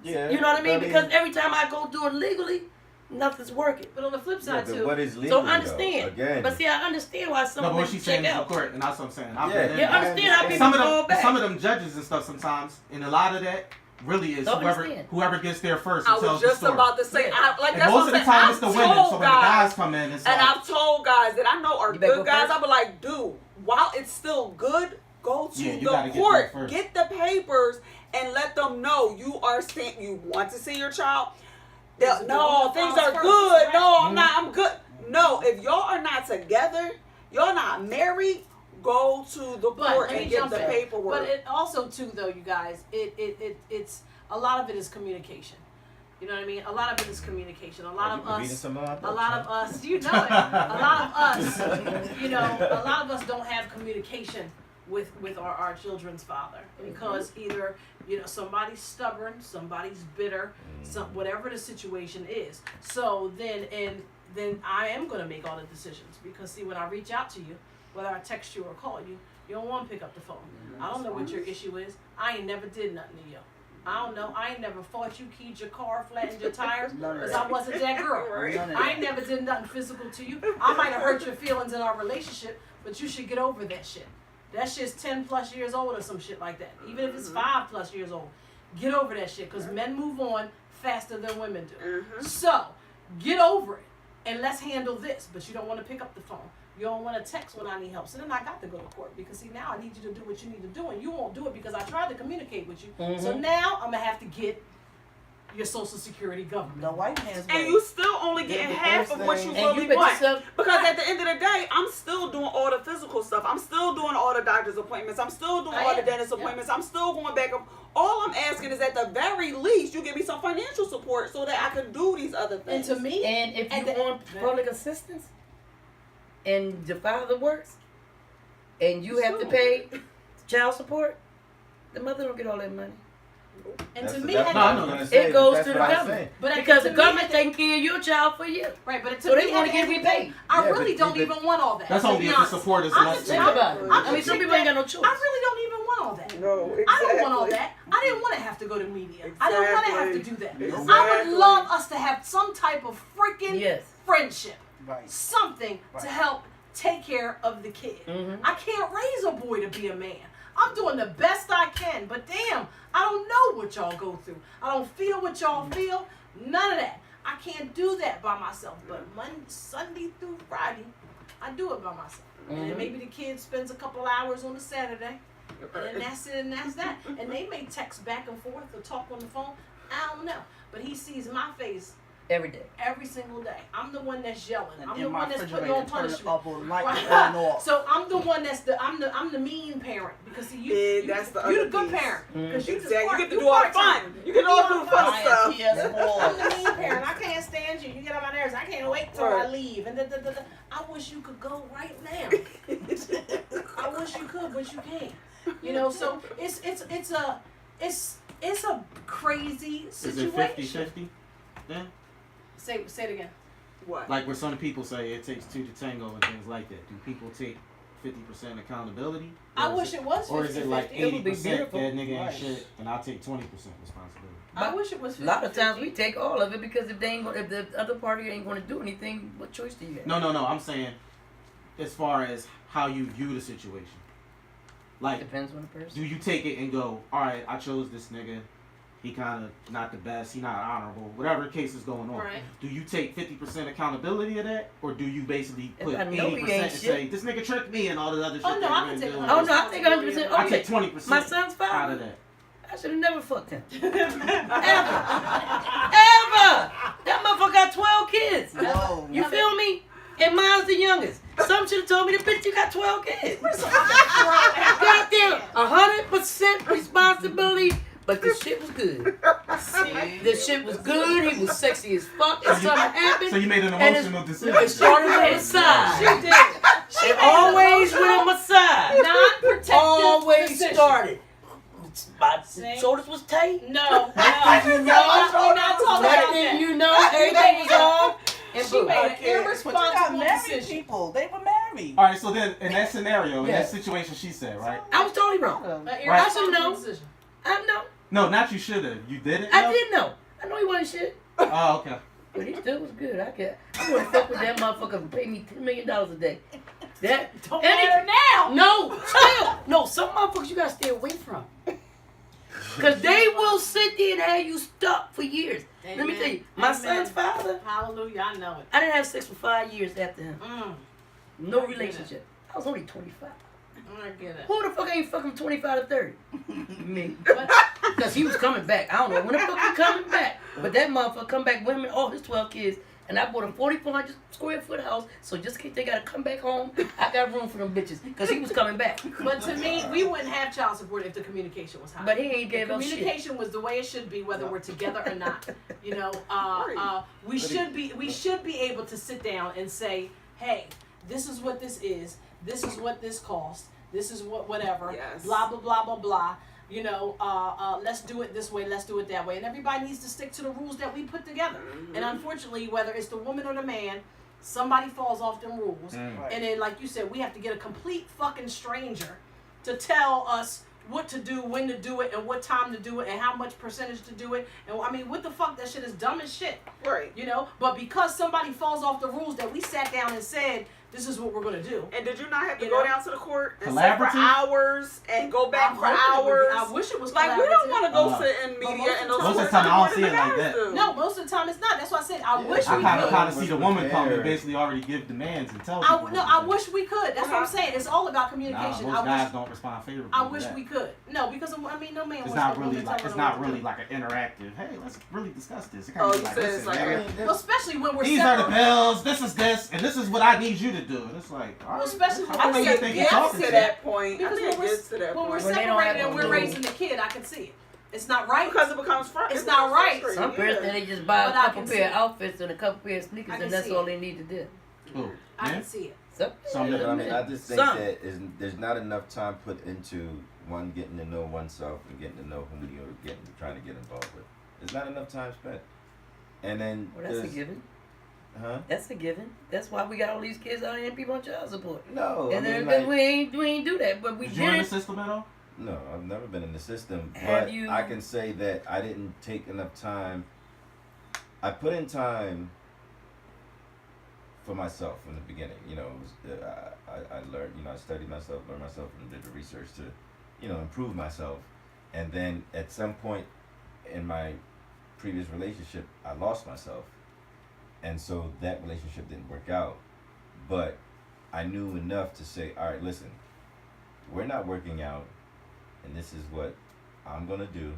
Yeah. You know what I mean? Because every time I go do it legally, nothing's working. But on the flip Yeah, side but too, what is legal? So I understand. Though? Again. But see, I understand why some No, of but them what she's saying check is the out. court, and that's what I'm saying. I've Yeah. been in Yeah, I that. understand how And people some fall of back. them judges and stuff sometimes, and a lot of that really is Don't whoever understand. gets there first I and tells was the just story. about to say, Yeah. like And that's most of what the time I'm it's the saying. women. I've So told when the guys guys, come in, it's and like, I've told guys that I know are You better good go guys. first. I'll be like, dude, while it's still good, go to Yeah, you the gotta get court, there first. get the papers, and let them know you are you want to see your child. Yes, No, the things files are first, good. right? No, I'm not. I'm good. No, if y'all are not together, y'all not married, go to the But court let me and get jump the in. paperwork. But it also too though, you guys, it's a lot of it is communication. You know what I mean? A lot of it is communication. A lot of us, you know it. A lot of us, you know, a lot of us don't have communication with our children's father because either, you know, somebody's stubborn, somebody's bitter, whatever the situation is. So then I am going to make all the decisions because see, when I reach out to you, whether I text you or call you, you don't want to pick up the phone. I don't know what your issue is. I ain't never did nothing to you. I don't know. I ain't never fought you, keyed your car, flattened your tires, because I wasn't that girl. I ain't never did nothing physical to you. I might have hurt your feelings in our relationship, but you should get over that shit. That shit's 10 plus years old or some shit like that. Even if it's 5 plus years old. Get over that shit, because men move on faster than women do. So, get over it, and let's handle this. But you don't want to pick up the phone. You don't want to text when I need help. So then I got to go to court because see now I need you to do what you need to do and you won't do it because I tried to communicate with you. So now I'm gonna have to get your social security government. The white man's And way. you still only getting the half first of what you thing- And really you bet want. yourself, Because at the end of the day, I'm still doing all the physical stuff. I'm still doing all the doctor's appointments. I'm still doing I all the am. dentist appointments. I'm still going back up. All I'm asking is at the very least, you give me some financial support so that I can do these other And things. to me, and if And you the- want public assistance, and the father works, and you have to pay child support, the mother don't get all that money. and to me, that's and- what I was gonna say, It goes that's to the what I'm government. saying. but Because the to me, government taking care of your child for you. right? But to So me, they wanna at the get end of the day, repaid. I Yeah, really but- don't but- even want all that. That's to only be if the honest. support is I'm less the than Think child- about it. I'm I the mean, some chick people ain't that- got no choice. I really don't even want all that. No, exactly. I don't want all that. I didn't want to have to go to media. I didn't want to have to do that. Exactly. I would love us to have some type of freaking Yes. friendship, Right. something to Right. help take care of the kid. Mhm. I can't raise a boy to be a man. I'm doing the best I can, but damn, I don't know what y'all go through. I don't feel what y'all feel. None of that. I can't do that by myself. But Monday, Sunday through Friday, I do it by myself. And then maybe the kid spends a couple hours on a Saturday. And then that's it and that's that. And they may text back and forth or talk on the phone. I don't know. But he sees my face Every day. every single day. I'm the one that's yelling. I'm in the my one that's putting refrigerator, on turn it punishment. up on light Right. on off. So I'm the one that's I'm the mean parent because see you, Yeah, that's the you other the good piece. parent because you Exactly. You part- get to do all the part-time. fun. You get to do all the fun I am stuff. I'm the PS4. mean parent. I can't stand you. You get on my nerves. I can't wait till I Right. leave. And I wish you could go right now. I wish you could, but you can't. You know, so it's a crazy Is it situation. 50-50 then? Say it again. What? Like where some people say it takes two to tango and things like that. Do people take 50% accountability? I Or is wish it was 50-50. Or is it like It would be 80% that beautiful. nigga ain't Right. shit and I'll take 20% responsibility? I wish it was 50-50. A lot of times we take all of it because if the other party ain't going to do anything, what choice do you have? No. I'm saying as far as how you view the situation. Like, Depends on the person. do you take it and go, all right, I chose this nigga. He kind of not the best. He not honorable. Whatever the case is going on. Right. Do you take 50% accountability of that, or do you basically If put I know he 80% ain't and say this nigga tricked me and all the other shit? Oh, no, that I he can been take doing? 100%. Oh no, I take 100%. I Okay. take 20%. My son's out father. of that. I should have never fucked him. Ever. That motherfucker got 12 kids. Whoa. You feel me? And mine's the youngest. Some should have told me, the bitch, you got 12 kids. Goddamn, 100% responsibility, but the shit was good. The shit was good. He was sexy as fuck. And something happened. So you made an and emotional decision. it started with a massage. She did. It always with a massage. Non-protective Always position. started. My See? shoulders was tight. No. Next thing you We're know, not talking next about thing that. you know, everything was on. And She boom. made an But you got irresponsible married decision. people. They were married. All right, so then in that scenario, in Yeah. that situation, she said, right? I was totally wrong. An I should irresponsible know. decision. I know. No, not you should have. You didn't. I know? did know. I know he wasn't shit. Oh, okay. But he still was good. I wouldn't fuck with that motherfucker who paid me $10 million a day. That Don't and he- matter now. No, still. No, some motherfuckers you gotta stay away from. Cause they will sit there and have you stuck for years. Let me Amen. tell you, my Amen. son's father, Hallelujah, I know it. I didn't have sex for 5 years after him. No I get it. relationship. I was only 25. I get it. Who the fuck ain't fucking 25 to 30? Me. But Because he was coming back. I don't know when the fuck he coming back. But that motherfucker come back with him and all his 12 kids. And I bought a 4,400 square foot house. So just in case they got to come back home, I got room for them bitches. Because he was coming back. But to me, we wouldn't have child support if the communication was high. But he ain't gave up shit. Communication was the way it should be, whether we're together or not. You know, we should be able to sit down and say, hey, this is what this is. This is what this costs. This is what whatever. Yes. Blah blah blah blah blah. You know, let's do it this way. Let's do it that way. And everybody needs to stick to the rules that we put together. Mm-hmm. And unfortunately, whether it's the woman or the man, somebody falls off them rules. Right. And then, like you said, we have to get a complete fucking stranger to tell us what to do, when to do it, and what time to do it, and how much percentage to do it. And I mean, what the fuck? That shit is dumb as shit. Right. You know? But because somebody falls off the rules that we sat down and said, this is what we're going to do. And did you not have to You go know? down to the court and sit for Collaborative? hours and go back I'm for hoping it would be. hours? I wish it was Like, we don't collaborative. want to go Uh, sit in but media most and of those the courts time I don't do see what it like the that. guys do. No, most of the time it's not. That's why I said I Yeah. wish I we kind could. of kind of see the woman come and Prepared. basically already give demands and tell I, people. no, what I to do. wish we could. That's what I'm saying. It's all about Nah, communication. most guys don't respond favorably. I to wish that. we could. No, because I mean, no man It's wants not to really woman like telling it's them not what to really do. like an interactive. Hey, let's really discuss this. It Oh, kind of you like, said listen, it's like nigga, Well, especially when we're these are the separated. bills. This is this, and this is what I need you to do. And it's like, all right, especially when how I we're long think you it think you're gets talking to to? that point. I Because think it when gets to that when we're point. When they don't separated have and a we're rule. raising the kid, I can see it. It's not right. Because it becomes It's not right. Some person, they just buy a But I couple can pair see of it. outfits and a couple pair of sneakers, I can and that's see all it. they need to do. Who? I Man? can see it. Some Yeah, nigga. but I mean, I just think Some. that there's not enough time put into one getting to know oneself and getting to know whom you're trying to get involved with. There's not enough time spent. And then Well, that's a there's- given. huh? That's a given. That's why we got all these kids out here and people on child support. No, And I then mean, like, we ain't do that, but we Did you in the did. system at all? no, I've never been in the system, Have but you- I can say that I didn't take enough time. I put in time for myself in the beginning. You know, it was, I learned. You know, I studied myself, learned myself, and did the research to, you know, improve myself. And then at some point in my previous relationship, I lost myself, and so that relationship didn't work out. But I knew enough to say, all right, listen, we're not working out, and this is what I'm gonna do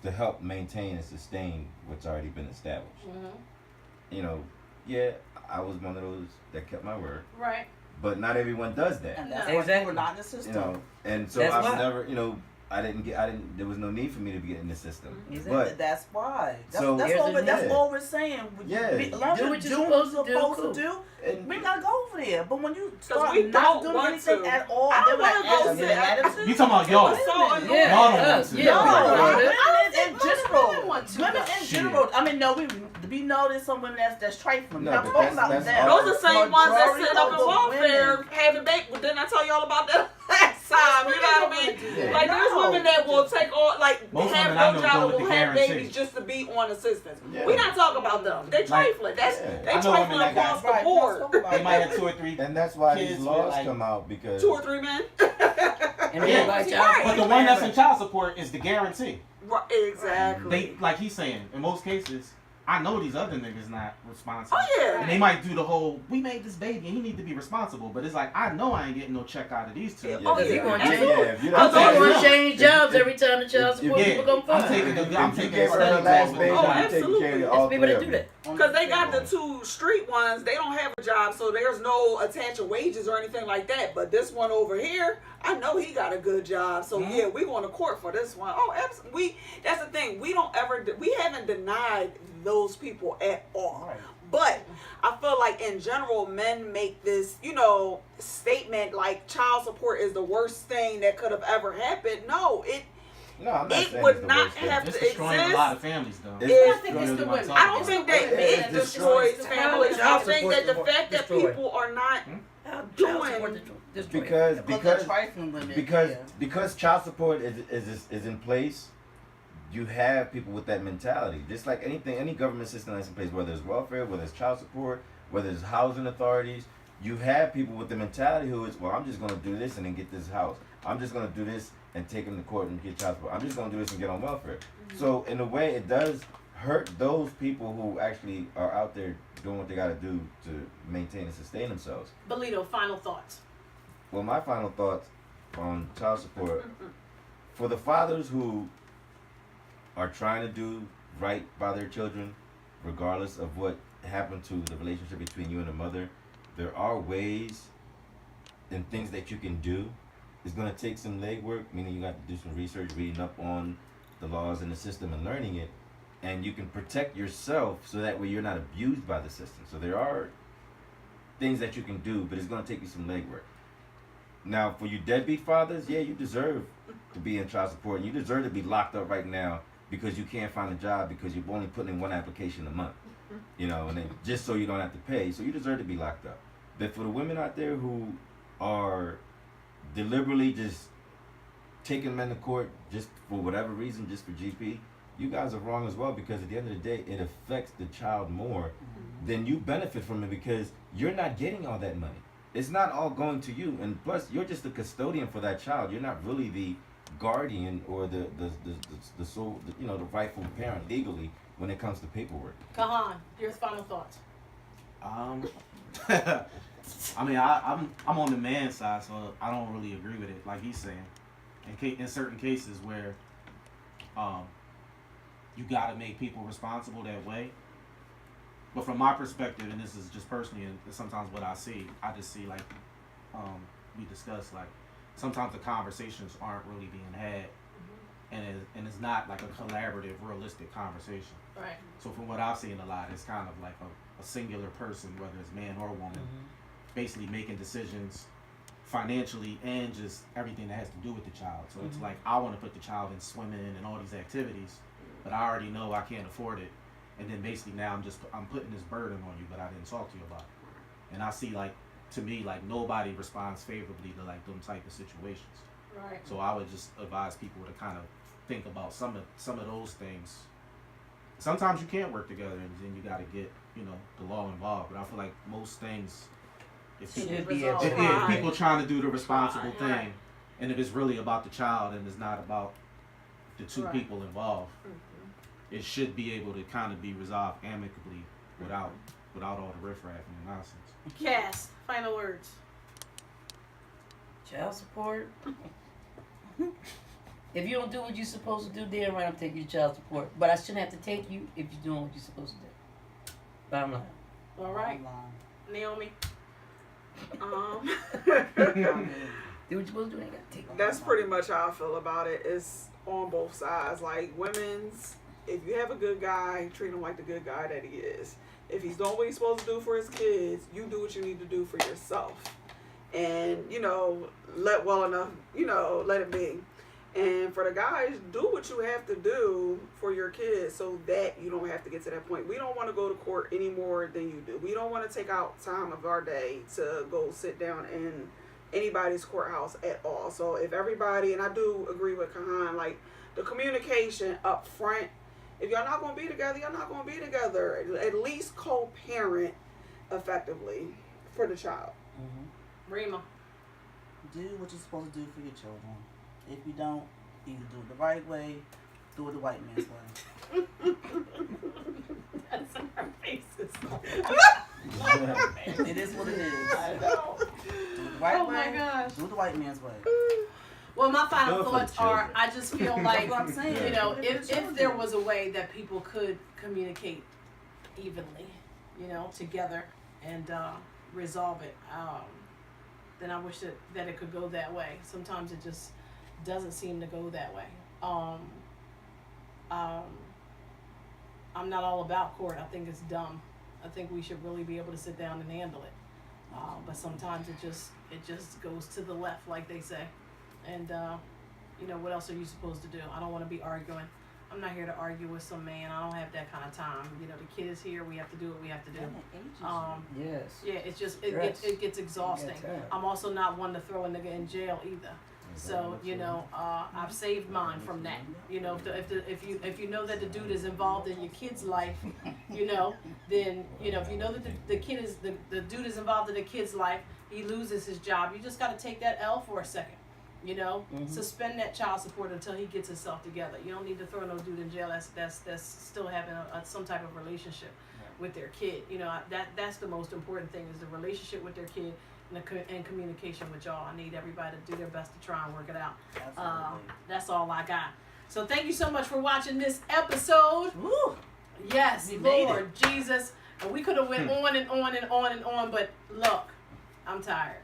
to help maintain and sustain what's already been established. Mm-hmm. You know, yeah, I was one of those that kept my word, Right. but not everyone does that. And that's Exactly. why we're not in the system. You know, and so That's I've why. never, you know, there was no need for me to get in the system. Exactly. But That's why. So- That's Here's all. the- That's yeah. all we're saying. Yeah. As long as Do you're what you're doing supposed what to you're do, supposed to do, and we gotta go over there. But when you we start don't not doing want anything to. at all, I then wanna we're go asking sit- an attitude. You talking about y'all? It's so annoying. Yeah, Y'all don't want us, to. yeah. No, we women want to. in general. women want to, Women though. in Shit. general. I mean, no, we know there's some women that's trifling. No, We're not but talking about that's them. all- Those are the same ones that Majority sit up of in the welfare women. having babies. Well, didn't I tell y'all about that last time? You know what I mean? Yeah. Like there's No. women that will take all like Most have have women I no know job go and with will the have guarantee. babies just to be on assistance. Yeah. We're not talking about them. They trifling. That's Yeah. they I know women trifling that got- across the board. They might have 2 or 3. And that's why Kids these with, laws like, come out because 2 or 3 men. And Yeah. then by child But the one that's in child support is the guarantee. Right, exactly. They, like he's saying, in most cases, I know these other niggas not responsible. Oh yeah. And they might do the whole, we made this baby and he need to be responsible. But it's like, I know I ain't getting no check out of these two. Yeah. Oh, yeah. yeah, change- if you I'm don't They taking want it. to change jobs every time the child If- support yeah, people come I'm find. taking if I'm you taking gave her study her last clause baby, with Oh, I'm them. taking absolutely. care of There's all people three that of do them. that. Because they got the 2 street ones, they don't have a job, so there's no attach of wages or anything like that. But this one over here, I know he got a good job, so yeah, we're going to court for this one. Oh, absolutely. That's the thing. We haven't denied those people at all. Right. But I feel like in general, men make this, statement like child support is the worst thing that could have ever happened. No, No, I'm not It saying would it's the not worst thing. have It's to destroying exist. a lot of families, though. It's I think it's the really women. what I don't think that It it destroys destroys families. I Child think support that the fact that destroyed. people are not How child doing- support destroy. because But they're because trifling with it. because yeah. because child support is in place. You have people with that mentality. Just like any government system that's in place, whether it's welfare, whether it's child support, whether it's housing authorities, you have people with the mentality who is, well, I'm just going to do this and then get this house. I'm just going to do this and take them to court and get child support. I'm just going to do this and get on welfare. So in a way, it does hurt those people who actually are out there doing what they got to do to maintain and sustain themselves. Belito, final thoughts. Well, my final thoughts on child support, for the fathers who are trying to do right by their children, regardless of what happened to the relationship between you and the mother, there are ways and things that you can do. It's going to take some legwork, meaning you got to do some research, reading up on the laws and the system and learning it, and you can protect yourself so that way you're not abused by the system. So there are things that you can do, but it's going to take you some legwork. Now, for you deadbeat fathers, yeah, you deserve to be in child support, and you deserve to be locked up right now because you can't find a job because you're only putting in 1 application a month, and then just so you don't have to pay. So you deserve to be locked up. But for the women out there who are deliberately just taking men to court just for whatever reason, just for GP, you guys are wrong as well, because at the end of the day, it affects the child more than you benefit from it, because you're not getting all that money. It's not all going to you, and plus you're just a custodian for that child. You're not really the guardian or the sole, the rightful parent legally when it comes to paperwork. Kahan, your final thoughts. I mean, I'm on the man side, so I don't really agree with it. Like he's saying, in certain cases where, you gotta make people responsible that way. But from my perspective, and this is just personally, and sometimes what I see, I just see like, we discussed, like sometimes the conversations aren't really being had, and it's not like a collaborative, realistic conversation. Right. So from what I've seen a lot, it's kind of like a singular person, whether it's man or woman, basically making decisions financially and just everything that has to do with the child. So it's like, I want to put the child in swimming and all these activities, but I already know I can't afford it. And then basically now I'm putting this burden on you, but I didn't talk to you about it. And I see, like, to me, like, nobody responds favorably to like them type of situations. Right. So I would just advise people to kind of think about some of those things. Sometimes you can't work together, and then you got to get the law involved. But I feel like most things, if people, Should be Resolve. able if people trying to do the responsible Right. thing, and if it's really about the child and it's not about the two Right. people involved, it should be able to kind of be resolved amicably without all the riffraff and the nonsense. Cass, final words. Child support. If you don't do what you're supposed to do, then right, I'm taking you to child support. But I shouldn't have to take you if you're doing what you're supposed to do. Bottom line. All right. Naomi. Do what you're supposed to do, ain't got to take. That's pretty much how I feel about it. It's on both sides. Like, if you have a good guy, treat him like the good guy that he is. If he's doing what he's supposed to do for his kids, you do what you need to do for yourself. And, let it be. And for the guys, do what you have to do for your kids so that you don't have to get to that point. We don't want to go to court any more than you do. We don't want to take out time of our day to go sit down and anybody's courthouse at all. So if everybody, and I do agree with Kahan, like the communication up front, if y'all not going to be together, y'all not going to be together. At least co-parent effectively for the child. Rima. Do what you're supposed to do for your children. If you don't, either do it the right way, do it the white man's way. That's our faces. It is what it is. I know. Do it the right Oh way. my gosh. Do it the white man's way. Well, my final Do it for thoughts the are, children. I just feel like, That's what I'm saying. you know, Do it for the if children. there was a way that people could communicate evenly, you know, together and resolve it, then I wish that it could go that way. Sometimes it just doesn't seem to go that way. I'm not all about court. I think it's dumb. I think we should really be able to sit down and handle it. But sometimes it just goes to the left, like they say. And you know, what else are you supposed to do? I don't want to be arguing. I'm not here to argue with some man. I don't have that kind of time. You know, the kid is here. We have to do what we have to do. Yes. Yeah, it's just Stress. it gets exhausting. Yeah, tired. I'm also not one to throw a nigga in jail either. So you know, I've saved mine from that. You know, if you know that the dude is involved in your kid's life, you know, then you know if you know that the kid is the dude is involved in the kid's life, he loses his job. You just got to take that L for a second. You know, suspend that child support until he gets himself together. You don't need to throw no dude in jail. That's still having some type of relationship with their kid. You know, that's the most important thing is the relationship with their kid and communication with y'all. I need everybody to do their best to try and work it out. That's all I got. So thank you so much for watching this episode. Woo! Yes, We made Lord Jesus. And we could have went on and on and on and on, but look, I'm tired.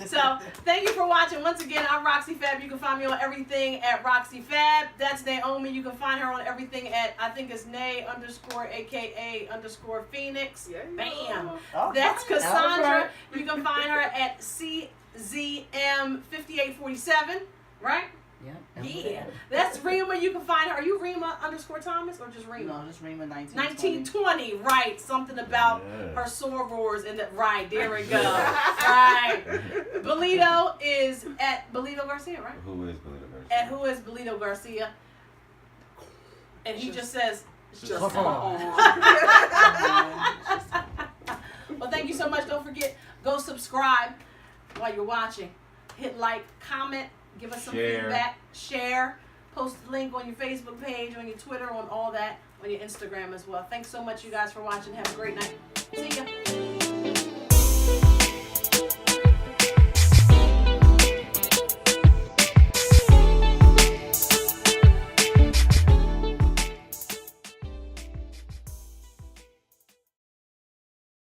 So thank you for watching. Once again, I'm Roxy Fab. You can find me on everything at Roxy Fab. That's Naomi. You can find her on everything at, I think it's Nay _ AKA _ Phoenix. Yeah. Bam. All That's right. Cassandra. All right. You can find her at CZM5847. Right? Yeah. Yeah. That's Rima. You can find her. Are you Rima _Thomas or just Rima? No, just Rima 1920. 1920, right? Something about Yeah. her sorors and that. Right, there we go. Right. Belito is at Belito Garcia, right? Who is Belito Garcia? At who is Belito Garcia? And he just says, Just Come come on. on. well, thank you so much. Don't forget, go subscribe while you're watching. Hit like, comment, give us some Share. feedback, share, post the link on your Facebook page, on your Twitter, on all that, on your Instagram as well. Thanks so much, you guys, for watching. Have a great night. See ya.